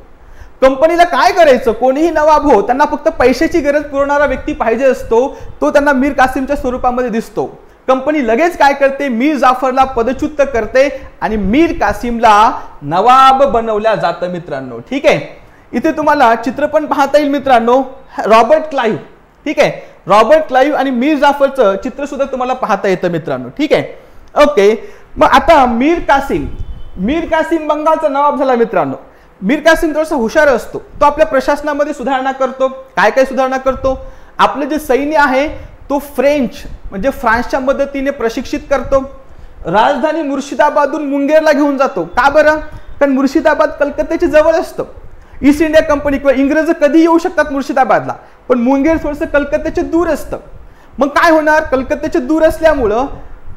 कंपनीला काय करायचं, कोणीही नवाब हो, त्यांना फक्त पैशाची गरज पुरवणारा व्यक्ती पाहिजे असतो. तो त्यांना मीर कासिमच्या स्वरूपामध्ये दिसतो. कंपनी लगेच काय करते, मीर जाफरला पदच्युत करते आणि मीर कासिमला नवाब बनवल्या जातं मित्रांनो. ठीक आहे, इथे तुम्हाला चित्र पण पाहता येईल मित्रांनो, रॉबर्ट क्लाइव्ह. ठीक आहे, रॉबर्ट क्लाइव्ह आणि मीर जाफरचं चित्र सुद्धा तुम्हाला पाहता येतं मित्रांनो. ठीक आहे, ओके. मग आता मीर कासिम बंगालचा नवाब झाला मित्रांनो. मीर कासिम थोडासा हुशार असतो, तो आपल्या प्रशासनामध्ये सुधारणा करतो. काय काय सुधारणा करतो, आपलं जे सैन्य आहे तो फ्रान्सच्या मदतीने प्रशिक्षित करतो. राजधानी मुर्शिदाबादहून मुंगेरला घेऊन जातो. का बरं? कारण मुर्शिदाबाद कलकत्त्याच्या जवळ असतं. ईस्ट इंडिया कंपनी किंवा इंग्रज कधी येऊ शकतात मुर्शिदाबादला, पण मुंगेर थोडंसं कलकत्त्याच्या दूर असतं. मग काय होणार, कलकत्त्याच्या दूर असल्यामुळं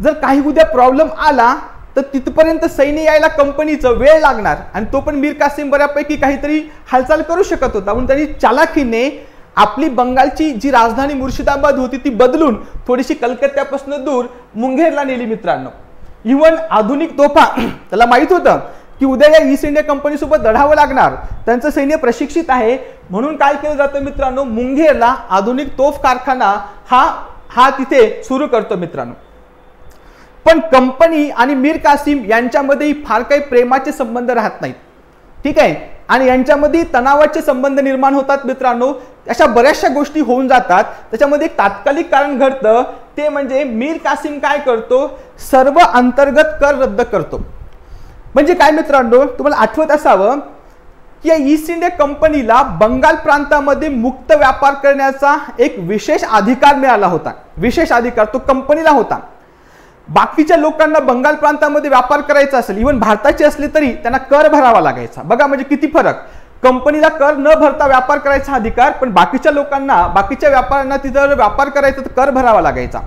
जर काही उद्या प्रॉब्लेम आला तर तिथपर्यंत सैन्य यायला कंपनीचं वेळ लागणार आणि तो पण मीर कासिम बऱ्यापैकी काहीतरी हालचाल करू शकत होता. म्हणून त्यांनी चालाखीने आपली बंगालची जी राजधानी मुर्शिदाबाद होती ती बदलून थोडीशी कलकत्त्यापासून दूर मुंगेरला नेली मित्रांनो. इव्हन आधुनिक तोफा त्याला माहित होतं की उद्या या ईस्ट इंडिया कंपनी सोबत लढावं लागणार, त्यांचं सैन्य प्रशिक्षित आहे. म्हणून काय केलं जातं मित्रांनो, मुंगेरला आधुनिक तोफ कारखाना हा तिथे सुरू करतो मित्रांनो. पण कंपनी आणि मीर कासिम यांच्यामध्ये फार काही प्रेमाचे संबंध राहत नाहीत. ठीक आहे, आणि यांच्यामध्ये तणावाचे संबंध निर्माण होतात मित्रांनो. अशा बऱ्याचशा गोष्टी होऊन जातात. त्याच्यामध्ये एक तात्कालिक कारण घडतं, ते म्हणजे मीर कासिम काय करतो, सर्व अंतर्गत कर रद्द करतो. म्हणजे काय मित्रांनो, तुम्हाला आठवत असावं की या ईस्ट इंडिया कंपनीला बंगाल प्रांतामध्ये मुक्त व्यापार करण्याचा एक विशेष अधिकार मिळाला होता. विशेष अधिकार तो कंपनीला होता. बाकीच्या लोकांना बंगाल प्रांतामध्ये व्यापार करायचा असेल, इव्हन भारताचे असले तरी त्यांना कर भरावा लागायचा. बघा म्हणजे किती फरक. कंपनीला कर न भरता व्यापार करायचा अधिकार, पण बाकीच्या लोकांना, बाकीच्या व्यापाऱ्यांना तिथं व्यापार करायचा तर कर भरावा लागायचा.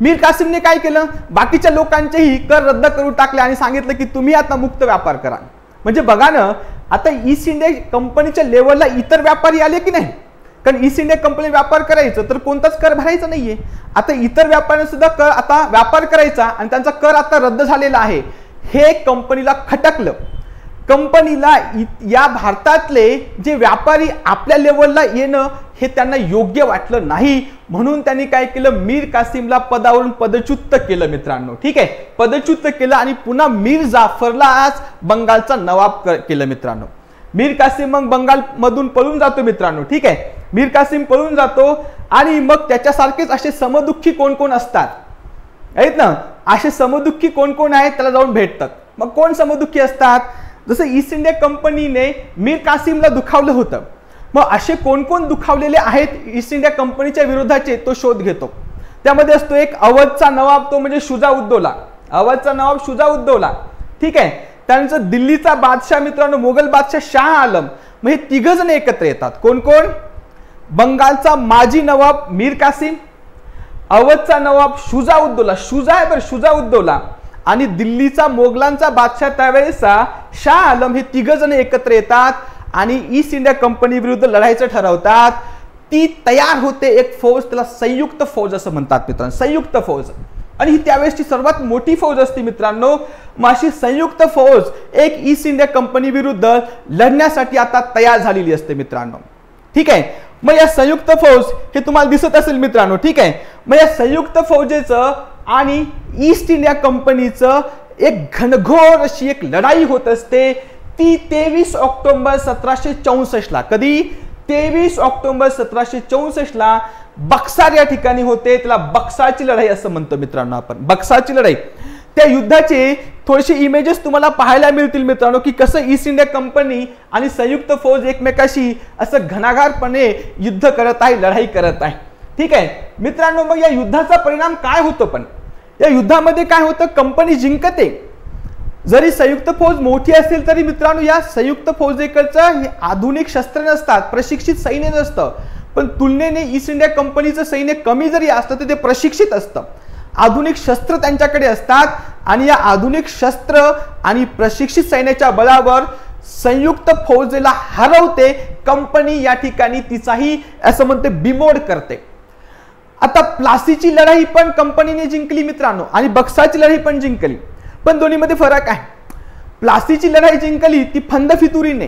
मीर कासिमने काय केलं, बाकीच्या लोकांचेही कर रद्द करून टाकले आणि सांगितलं की तुम्ही आता मुक्त व्यापार करा. म्हणजे बघा ना, आता ईस्ट इंडिया कंपनीच्या लेवलला इतर व्यापारी आले की नाही. कारण ईस्ट इंडिया कंपनी व्यापार करायचं तर कोणताच कर भरायचा नाहीये. आता इतर व्यापाऱ्यांना सुद्धा कर आता व्यापार करायचा आणि त्यांचा कर आता रद्द झालेला आहे. हे कंपनीला खटकलं. कंपनीला या भारतातले जे व्यापारी आपल्या लेवलला येणं हे त्यांना योग्य वाटलं नाही. म्हणून त्यांनी काय केलं, मीर कासिमला पदावरून पदच्युत केलं मित्रांनो. ठीक आहे, पदच्युत केलं आणि पुन्हा मीर जाफरलाच बंगालचा नवाब केलं मित्रांनो. मीर कासिम मग बंगाल मधून पळून जातो मित्रांनो. ठीक आहे, मीर कासिम पळून जातो आणि मग त्याच्यासारखेच असे समदुःखी कोण कोण असतात आहेत ना, असे समदुःखी कोण कोण आहेत त्याला जाऊन भेटतात. मग कोण समदुःखी असतात, जसं ईस्ट इंडिया कंपनीने मीर कासिमला दुखावलं होतं, मग असे कोण कोण दुखावलेले आहेत ईस्ट इंडिया कंपनीच्या विरोधाचे तो शोध घेतो. त्यामध्ये असतो एक अवधचा नवाब, तो म्हणजे शुजाउद्दौला. अवधचा नवाब शुजाउद्दौला. ठीक आहे, त्यानंतर दिल्लीचा बादशाह मित्रांनो, मोगल बादशाह शाह आलम. मग हे तिघ जण एकत्र येतात. कोण कोण, बंगालचा माजी नवाब मीर कासिम, अवधचा नवाब शुजाउद्दौला, शुजाउद्दौला आणि दिल्लीचा मोगलांचा बादशाह त्यावेळेचा शाह आलम. हे तिघ जण एकत्र येतात आणि ईस्ट इंडिया कंपनी विरुद्ध लढायचं ठरवतात. ती तयार होते एक फौज, त्याला संयुक्त फौज असं म्हणतात मित्रांनो, संयुक्त फौज. आणि ही त्यावेळेसची सर्वात मोठी फौज असते मित्रांनो. मग अशी संयुक्त फौज एक ईस्ट इंडिया कंपनी विरुद्ध लढण्यासाठी आता तयार झालेली असते मित्रांनो. ठीक आहे, मग या संयुक्त फौज हे तुम्हाला दिसत असेल मित्रांनो. ठीक आहे, मग या संयुक्त फौजेचं आणि ईस्ट इंडिया कंपनीचं एक घनघोर अशी एक लढाई होत असते. ती 23 ऑक्टोबर 1764 ला, कधी 23 ऑक्टोबर 1764 ला बक्सार या ठिकाणी होते. त्याला बक्सारची लढाई असं म्हणतो मित्रांनो आपण, बक्सारची लढाई. त्या युद्धाचे थोडेसे इमेजेस तुम्हाला पाहायला मिळतील मित्रांनो, की कसं ईस्ट इंडिया कंपनी आणि संयुक्त फौज एकमेकाशी असं घणाघातपणे युद्ध करत आहे, लढाई करत आहे. ठीक आहे मित्रांनो, मग या युद्धाचा परिणाम काय होतो? पण या युद्धामध्ये काय होतं? कंपनी जिंकते. जरी संयुक्त फौज मोठी असेल तरी मित्रांनो या संयुक्त फौजेकडचं आधुनिक शस्त्र नसतात, प्रशिक्षित सैन्य नसतं. पण तुलनेने ईस्ट इंडिया कंपनीचं सैन्य कमी जरी असतं तर ते प्रशिक्षित असतं, आधुनिक शस्त्र त्यांच्याकडे असतात. आणि या आधुनिक शस्त्र आणि प्रशिक्षित सैन्याच्या बळावर संयुक्त फौजेला हरवते कंपनी. या ठिकाणी तिचाही असं म्हणते बिमोड करते. आता प्लासीची लढाई पण कंपनीने जिंकली मित्रांनो आणि बक्साची लढाई पण जिंकली, पण दोन्हीमध्ये फरक आहे. प्लासीची लढाई जिंकली ती फंद फितुरीने,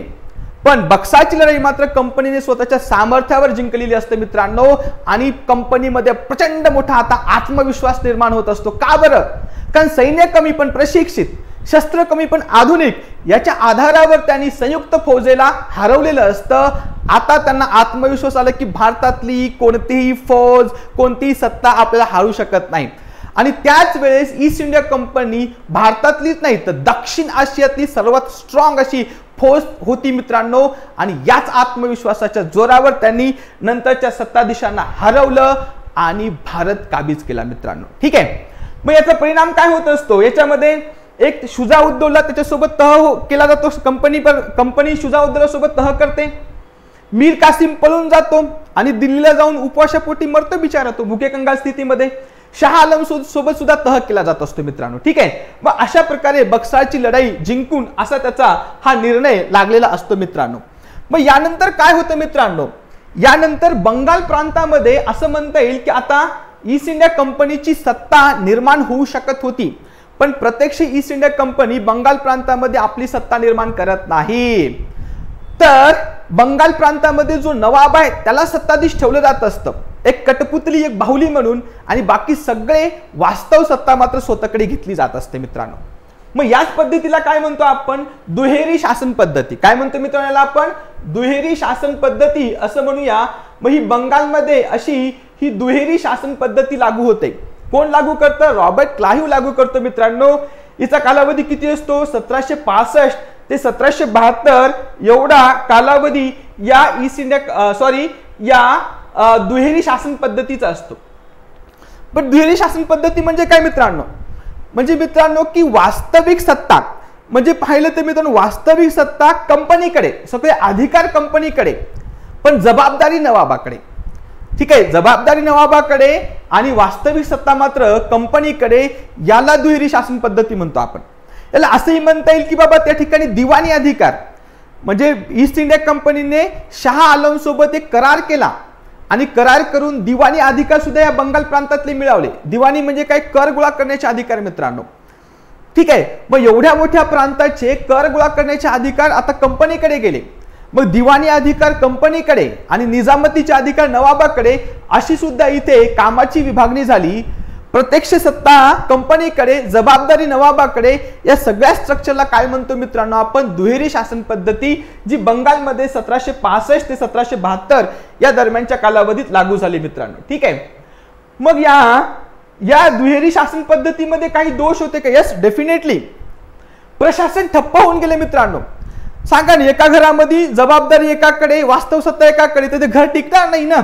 पण बक्साची लढाई मात्र कंपनीने स्वतःच्या सामर्थ्यावर जिंकलेली असते मित्रांनो. आणि कंपनीमध्ये प्रचंड मोठा आता आत्मविश्वास निर्माण होत असतो. का बरं? कारण सैन्य कमी पण प्रशिक्षित, शस्त्र कमी पण आधुनिक, याच्या आधारावर त्यांनी संयुक्त फौजेला हरवलेलं असतं. आता त्यांना आत्मविश्वास आला की भारतातली कोणतीही फौज, कोणतीही सत्ता आपल्याला हरवू शकत नाही. आणि त्याच वेळेस ईस्ट इंडिया कंपनी भारतातलीच नाही तर दक्षिण आशियातली सर्वात स्ट्रॉंग अशी फौज होती मित्रांनो. आणि याच आत्मविश्वासाच्या जोरावर त्यांनी नंतरच्या सत्ताधीशांना हरवलं आणि भारत काबीज केला मित्रांनो. ठीक आहे, मग याचा परिणाम काय होत असतो? याच्यामध्ये एक शुजाउद्दौला त्याच्यासोबत तह केला जातो. कंपनी शुजाउद्दौला सोबत तह करते. मीर कासिम पळून जातो आणि दिल्लीला जाऊन उपवासापोटी मरतो बिचारा तो भुके कंगाल स्थितीमध्ये. शाह आलम सोबत सुद्धा तह केला जात असतो मित्रांनो. ठीक आहे, मग अशा प्रकारे बक्सारची लढाई जिंकून असा त्याचा हा निर्णय लागलेला असतो मित्रांनो. मग यानंतर काय होतं मित्रांनो? यानंतर बंगाल प्रांतामध्ये असं म्हणता येईल की आता ईस्ट इंडिया कंपनीची सत्ता निर्माण होऊ शकत होती, पण प्रत्यक्ष ईस्ट इंडिया कंपनी बंगाल प्रांतामध्ये आपली सत्ता निर्माण करत नाही. तर बंगाल प्रांतामध्ये जो नवाब आहे त्याला सत्ताधीश ठेवलं जात असतं, एक कठपुतली, एक बाहुली म्हणून, आणि बाकी सगळे वास्तव सत्ता मात्र स्वतःकडे घेतली जात असते मित्रांनो. मग याच पद्धतीला काय म्हणतो आपण? दुहेरी शासन पद्धती. काय म्हणतो मित्रांनो याला आपण? दुहेरी शासन पद्धती असं म्हणूया. मग ही बंगालमध्ये अशी ही दुहेरी शासन पद्धती लागू होते. कोण लागू करतं? रॉबर्ट क्लाइव्ह लागू करतो मित्रांनो. हिचा कालावधी किती असतो? 1765 ते 1772 एवढा कालावधी या या दुहेरी शासन पद्धतीचा असतो. पण दुहेरी शासन पद्धती म्हणजे काय मित्रांनो? म्हणजे मित्रांनो की वास्तविक सत्ता, म्हणजे पाहिलं तर मित्रांनो वास्तविक सत्ता कंपनीकडे, सगळे अधिकार कंपनीकडे, पण जबाबदारी नवाबाकडे. ठीक आहे, जबाबदारी नवाबाकडे आणि वास्तविक सत्ता मात्र कंपनीकडे. याला दुहेरी शासन पद्धती म्हणतो आपण. याला असंही म्हणता येईल की बाबा त्या ठिकाणी दिवाणी अधिकार, म्हणजे ईस्ट इंडिया कंपनीने शाह आलम सोबत एक करार केला आणि करार करून दिवाणी अधिकार सुद्धा या बंगाल प्रांतातले मिळवले. दिवाणी म्हणजे काय? कर गोळा करण्याचे अधिकार मित्रांनो. ठीक आहे, मग एवढ्या मोठ्या प्रांताचे कर गोळा करण्याचे अधिकार आता कंपनीकडे गेले. मग दिवाणी अधिकार कंपनीकडे आणि निजामतीचे अधिकार नवाबाकडे, अशी सुद्धा इथे कामाची विभागणी झाली. प्रत्यक्ष सत्ता कंपनीकडे, जबाबदारी नवाबाकडे. या सगळ्या स्ट्रक्चरला काय म्हणतो मित्रांनो आपण? दुहेरी शासन पद्धती, जी बंगालमध्ये 1765 ते 1772 या दरम्यानच्या कालावधीत लागू झाली मित्रांनो. ठीक आहे, मग या दुहेरी शासन पद्धतीमध्ये काही दोष होते का? Yes, definitely. प्रशासन ठप्प होऊन गेले मित्रांनो. सांगा ना, एका घरामध्ये जबाबदारी एकाकडे, वास्तव सत्ता एकाकडे, तर ते घर टिकणार नाही ना.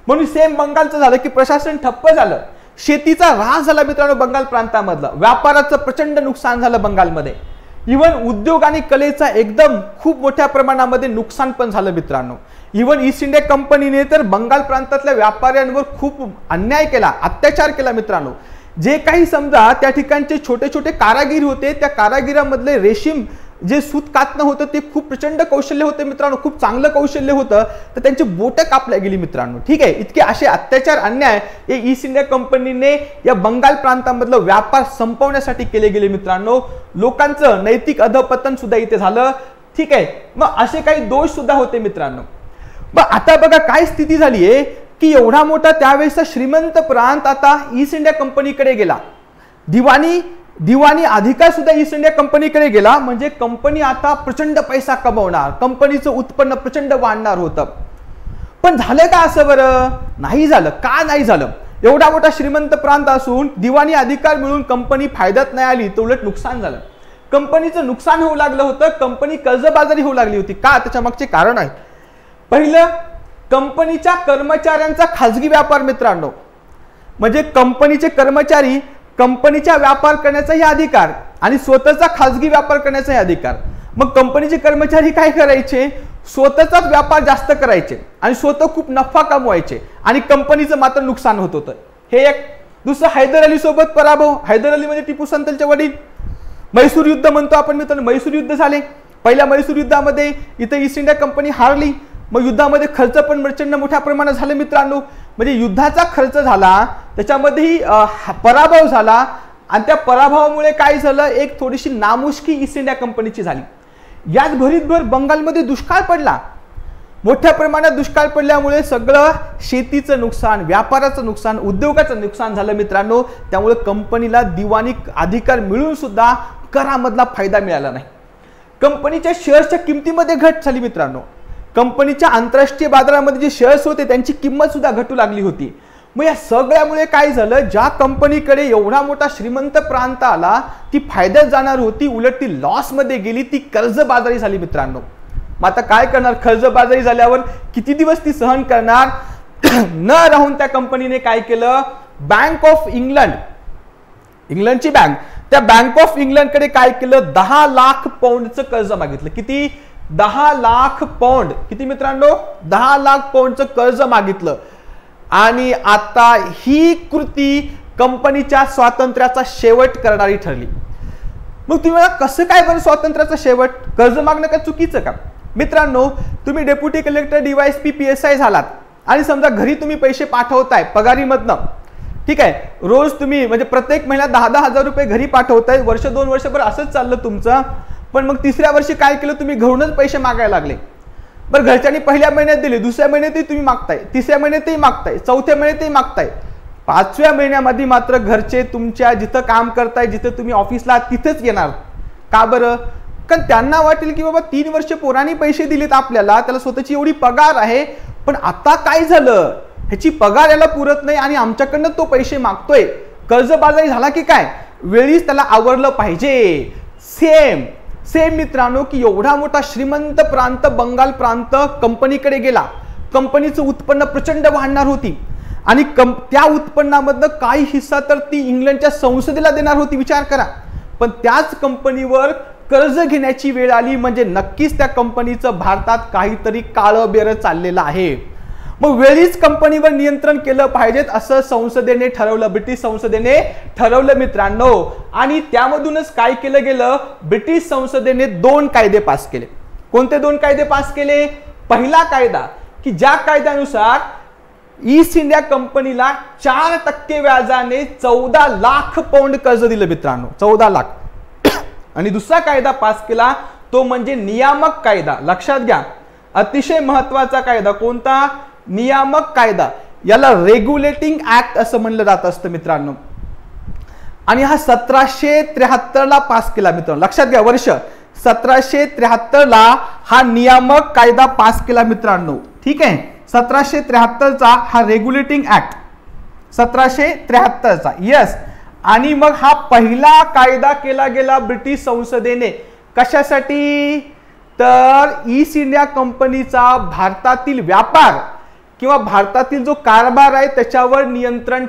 म्हणून सेम बंगालचं झालं की प्रशासन ठप्प झालं. शेतीचा ऱ्हास झाला मित्रांनो बंगाल प्रांतामधला. व्यापाराचं प्रचंड नुकसान झालं बंगालमध्ये. इव्हन उद्योग आणि कलेचा एकदम खूप मोठ्या प्रमाणामध्ये नुकसान पण झालं मित्रांनो. इव्हन ईस्ट इंडिया कंपनीने तर बंगाल प्रांतातल्या व्यापाऱ्यांवर खूप अन्याय केला, अत्याचार केला मित्रांनो. जे काही समजा त्या ठिकाणचे छोटे छोटे कारागीर होते, त्या कारागिरांमधले रेशीम जे सूत कातणं होतं ते खूप प्रचंड कौशल्य होते मित्रांनो, खूप चांगलं कौशल्य होतं, तर त्यांची बोटं कापल्या गेली मित्रांनो. ठीक आहे, इतके असे अत्याचार, अन्याय हे ईस्ट इंडिया कंपनीने या बंगाल प्रांतामधलं व्यापार संपवण्यासाठी केले गेले मित्रांनो. लोकांचं नैतिक अधपतन सुद्धा इथे झालं. ठीक आहे, मग असे काही दोष सुद्धा होते मित्रांनो. मग आता बघा काय स्थिती झाली आहे की एवढा मोठा त्यावेळेचा श्रीमंत प्रांत आता ईस्ट इंडिया कंपनीकडे गेला. दिवाणी अधिकार सुद्धा ईस्ट इंडिया कंपनीकडे गेला. म्हणजे कंपनी आता प्रचंड पैसा कमवणार, कंपनीचं उत्पन्न प्रचंड वाढणार होतं. पण झालं का असं? बरं नाही झालं. का नाही झालं? एवढा मोठा श्रीमंत प्रांत असून दिवाणी अधिकार मिळून कंपनी फायद्यात नाही आली, तर उलट नुकसान झालं. कंपनीचं नुकसान होऊ लागलं होतं, कंपनी कर्जबाजारी होऊ लागली होती. का? त्याच्या मागचे कारण आहे. पहिलं, कंपनीच्या कर्मचाऱ्यांचा खाजगी व्यापार मित्रांनो, म्हणजे कंपनीचे कर्मचारी कंपनीचा व्यापार करण्याचाही अधिकार आणि स्वतःचा खाजगी व्यापार करण्याचाही अधिकार. मग कंपनीचे कर्मचारी काय करायचे? स्वतःचाच व्यापार जास्त करायचे आणि स्वतः खूप नफा कमवायचे आणि कंपनीचं मात्र नुकसान होत होतं. हे एक. दुसरं, हैदर अली सोबत पराभव. हैदर अली म्हणजे टिपू सुलतानचे वडील. म्हैसूर युद्ध म्हणतो आपण मित्रांनो, म्हैसूर युद्ध झाले. पहिल्या म्हैसूर युद्धामध्ये इथे ईस्ट इंडिया कंपनी हारली. मग युद्धामध्ये खर्च पण प्रचंड मोठ्या प्रमाणात झाले मित्रांनो. म्हणजे युद्धाचा खर्च झाला, त्याच्यामध्येही पराभव झाला आणि त्या पराभवामुळे काय झालं, एक थोडीशी नामुष्की ईस्ट इंडिया कंपनीची झाली. याच भरीतभर बंगालमध्ये दुष्काळ पडला. मोठ्या प्रमाणात दुष्काळ पडल्यामुळे सगळं शेतीचं नुकसान, व्यापाराचं नुकसान, उद्योगाचं नुकसान झालं मित्रांनो. त्यामुळे कंपनीला दिवाणी अधिकार मिळून सुद्धा करामधला फायदा मिळाला नाही. कंपनीच्या शेअर्सच्या किमतीमध्ये घट झाली मित्रांनो. कंपनीच्या आंतरराष्ट्रीय बाजारामध्ये जे शेअर्स होते त्यांची किंमत सुद्धा घटू लागली होती. मग या सगळ्यामुळे काय झालं, ज्या कंपनीकडे एवढा मोठा श्रीमंत प्रांत आला ती फायद्यात जाणार होती, उलट ती लॉस मध्ये गेली, ती कर्जबाजारी झाली मित्रांनो. मग आता काय करणार? कर्जबाजारी झाल्यावर किती दिवस ती सहन करणार? न राहून त्या कंपनीने काय केलं, बँक ऑफ इंग्लंड, इंग्लंडची बँक, त्या बँक ऑफ इंग्लंडकडे काय केलं, 10 लाख पौंडचं कर्ज मागितलं. किती? 10 लाख पौंड. किती मित्रांनो? 10 लाख पौंडचं कर्ज मागितलं. आणि आता ही कृती कंपनीच्या स्वातंत्र्याचा शेवट करणारी ठरली. मग तुम्ही मला कसं काय बरं स्वातंत्र्याचा शेवट? कर्ज मागणं का चुकीचं का? मित्रांनो, तुम्ही डेप्युटी कलेक्टर, DYSP, PSI झालात आणि समजा घरी तुम्ही पैसे पाठवताय पगारीमधनं, ठीक आहे, रोज तुम्ही म्हणजे प्रत्येक महिन्यात 10-10 हजार रुपये घरी पाठवताय, वर्ष 2 वर्षभर असंच चाललं तुमचं. पण मग तिसऱ्या वर्षी काय केलं, तुम्ही घरूनच पैसे मागायला लागले. बरं, घरच्यांनी पहिल्या महिन्यात दिले, दुसऱ्या महिन्यातही तुम्ही मागताय, तिसऱ्या महिन्यातही मागताय, चौथ्या महिन्यातही मागताय, 5व्या महिन्यामध्ये मात्र घरचे तुमच्या जिथं काम करताय, जिथं तुम्ही ऑफिसला तिथेच येणार. का बरं? कारण त्यांना वाटेल की बाबा 3 वर्ष पोरांनी पैसे दिलेत आपल्याला, त्याला स्वतःची एवढी पगार आहे, पण आता काय झालं, ह्याची पगार याला पुरत नाही आणि आमच्याकडनं तो पैसे मागतोय. कर्जबाजारी झाला की काय, वेळीच त्याला आवरलं पाहिजे. सेम मित्रांनो, की एवढा मोठा श्रीमंत प्रांत बंगाल प्रांत कंपनीकडे गेला. कंपनीचं उत्पन्न प्रचंड वाढणार होती आणि त्या उत्पन्नामधनं काही हिस्सा तर ती इंग्लंडच्या संसदेला देणार होती. विचार करा. पण त्याच कंपनीवर कर्ज घेण्याची वेळ आली म्हणजे नक्कीच त्या कंपनीचं भारतात काहीतरी काळं बेरं चाललेलं आहे. मग वेळीच कंपनीवर नियंत्रण केलं पाहिजेत असं संसदेने ठरवलं, ब्रिटिश संसदेने ठरवलं मित्रांनो. आणि त्यामधूनच काय केलं गेलं, ब्रिटिश संसदेने 2 कायदे पास केले. कोणते 2 कायदे पास केले? पहिला कायदा की ज्या कायद्यानुसार ईस्ट इंडिया कंपनीला 4% व्याजाने 14 लाख पौंड कर्ज दिलं मित्रांनो, 14 लाख. आणि दुसरा कायदा पास केला तो म्हणजे नियामक कायदा. लक्षात घ्या, अतिशय महत्वाचा कायदा. कोणता? नियामक कायदा. याला रेग्युलेटिंग ऍक्ट असं म्हणलं जात असतं मित्रांनो. आणि हा 1773 ला पास केला मित्रांनो. लक्षात घ्या, वर्ष 1773 ला हा नियामक कायदा पास केला मित्रांनो. ठीक आहे, 1773 चा हा रेग्युलेटिंग ऍक्ट, 1773 चा. यस. आणि मग हा पहिला कायदा केला गेला ब्रिटिश संसदेने. कशासाठी? तर ईस्ट इंडिया कंपनीचा भारतातील व्यापार किंवा भारतातील जो कारभार आहे त्याच्यावर नियंत्रण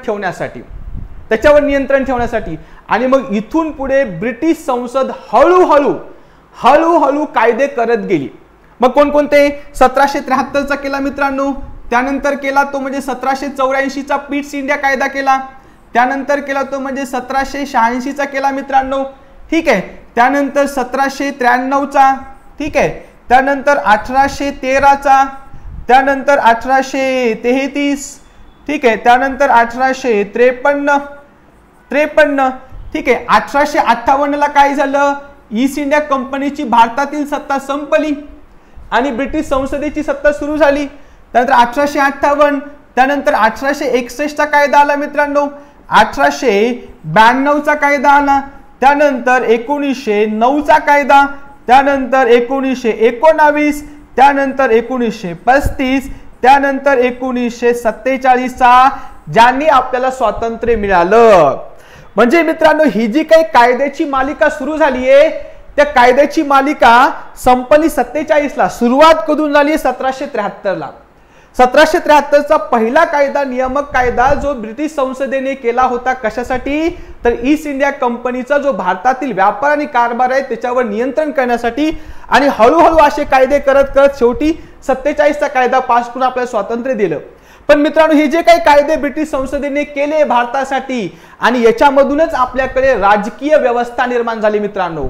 ठेवण्यासाठी, आणि मग इथून पुढे ब्रिटिश संसद हळूहळू कायदे करत गेली. मग कोणकोणते? 1773 चा केला मित्रांनो. त्यानंतर केला तो म्हणजे 1784 चा पीट्स इंडिया कायदा केला. त्यानंतर केला तो म्हणजे 1786 चा केला मित्रांनो. ठीक आहे. त्यानंतर 1793 चा. ठीक आहे. त्यानंतर 1813 चा. त्यानंतर 1833. ठीक आहे. त्यानंतर 1853. ठीक आहे. 1858 ला काय झालं? ईस्ट इंडिया कंपनीची भारतातील सत्ता संपली आणि ब्रिटिश संसदेची सत्ता सुरू झाली. त्यानंतर 1858. त्यानंतर 1861 चा कायदा आला मित्रांनो. 1892 चा कायदा आला. त्यानंतर 1909 चा कायदा. त्यानंतर 1919. त्यानंतर 1935. त्यानंतर 1947 चा ज्यांनी आपल्याला स्वातंत्र्य मिळालं. म्हणजे मित्रांनो ही जी काही कायद्याची मालिका सुरू झाली आहे त्या कायद्याची मालिका संपली 47 ला. सुरुवात कधून झाली? 1773 ला. 1773 चा पहिला कायदा, नियामक कायदा जो ब्रिटिश संसदेने केला होता. कशासाठी? तर ईस्ट इंडिया कंपनीचा जो भारतातील व्यापार आणि कारभार आहे त्याच्यावर नियंत्रण करण्यासाठी. आणि हळूहळू असे कायदे करत करत शेवटी 47 चा कायदा पास करून आपल्याला स्वातंत्र्य दिलं. पण मित्रांनो हे जे काही कायदे ब्रिटिश संसदेने केले भारतासाठी आणि याच्यामधूनच आपल्याकडे राजकीय व्यवस्था निर्माण झाली. मित्रांनो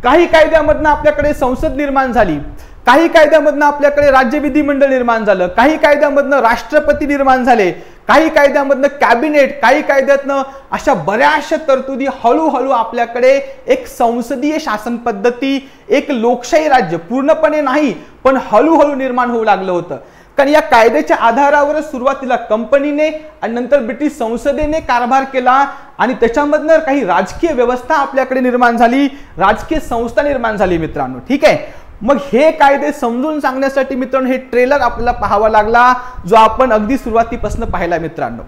काही कायद्यामधून आपल्याकडे संसद निर्माण झाली, काही कायद्यामधून आपल्याकडे राज्य विधिमंडळ निर्माण झालं, काही कायद्यामधून राष्ट्रपती निर्माण झाले, काही कायद्यामधनं कॅबिनेट, काही कायद्यातनं अशा बऱ्याचशा तरतुदी. हळूहळू आपल्याकडे एक संसदीय शासन पद्धती, एक लोकशाही राज्य पूर्णपणे नाही पण हळूहळू निर्माण होऊ लागलं होतं. कारण या कायद्याच्या आधारावर सुरुवातीला कंपनीने आणि नंतर ब्रिटिश संसदेने कारभार केला आणि त्याच्यामधनं काही राजकीय व्यवस्था आपल्याकडे निर्माण झाली, राजकीय संस्था निर्माण झाली. मित्रांनो ठीक आहे, मग हे कायदे समजून सांगण्यासाठी मित्रांनो हे ट्रेलर आपल्याला पाहावा लागला जो आपण अगदी सुरुवातीपासून पाहिला. मित्रांनो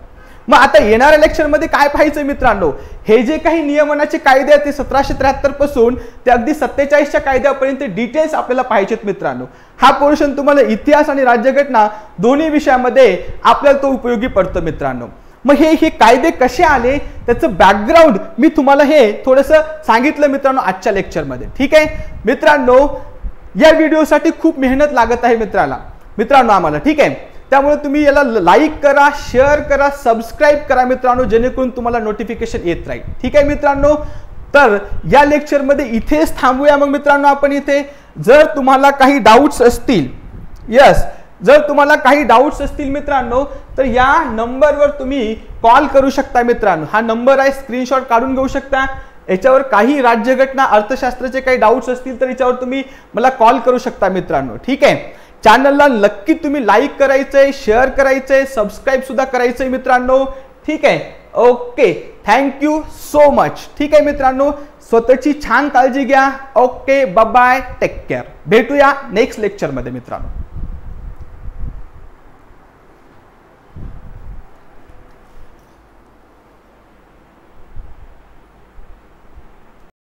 मग आता येणाऱ्या लेक्चर मध्ये काय पाहायचं मित्रांनो, हे जे काही नियमनाचे कायदे आहेत ते 1773 पासून ते अगदी 47 च्या कायद्यापर्यंत डिटेल्स आपल्याला पाहिजेत. मित्रांनो हा पोर्शन तुम्हाला इतिहास आणि राज्यघटना दोन्ही विषयामध्ये आपल्याला तो उपयोगी पडतो. मित्रांनो मग हे कायदे कसे आले त्याचं बॅकग्राऊंड मी तुम्हाला हे थोडंसं सांगितलं मित्रांनो आजच्या लेक्चरमध्ये. ठीक आहे मित्रांनो, या व्हिडिओसाठी खूप मेहनत लागत आहे मित्रांनो आम्हाला. ठीक आहे, त्यामुळे तुम्ही याला लाईक करा, शेअर करा, सबस्क्राईब करा मित्रांनो, जेणेकरून तुम्हाला नोटिफिकेशन येत राहील. ठीक आहे मित्रांनो, तर या लेक्चरमध्ये इथेच थांबूया. मग मित्रांनो आपण इथे जर तुम्हाला काही डाऊट्स असतील, जर तुम्हाला काही डाऊट्स असतील मित्रांनो तर या नंबरवर तुम्ही कॉल करू शकता. मित्रांनो हा नंबर आहे, स्क्रीनशॉट काढून घेऊ शकता. याच्यावर काही राज्यघटना अर्थशास्त्राचे काही डाऊट्स असतील तर याच्यावर तुम्ही मला कॉल करू शकता. मित्रांनो ठीक आहे, चॅनलला नक्की तुम्ही लाईक करायचंय, शेअर करायचंय, सबस्क्राईब सुद्धा करायचंय मित्रांनो. ठीक आहे, ओके, थँक्यू सो मच. ठीक आहे मित्रांनो, स्वतःची छान काळजी घ्या. Okay, bye bye, take care. भेटूया नेक्स्ट लेक्चरमध्ये मित्रांनो.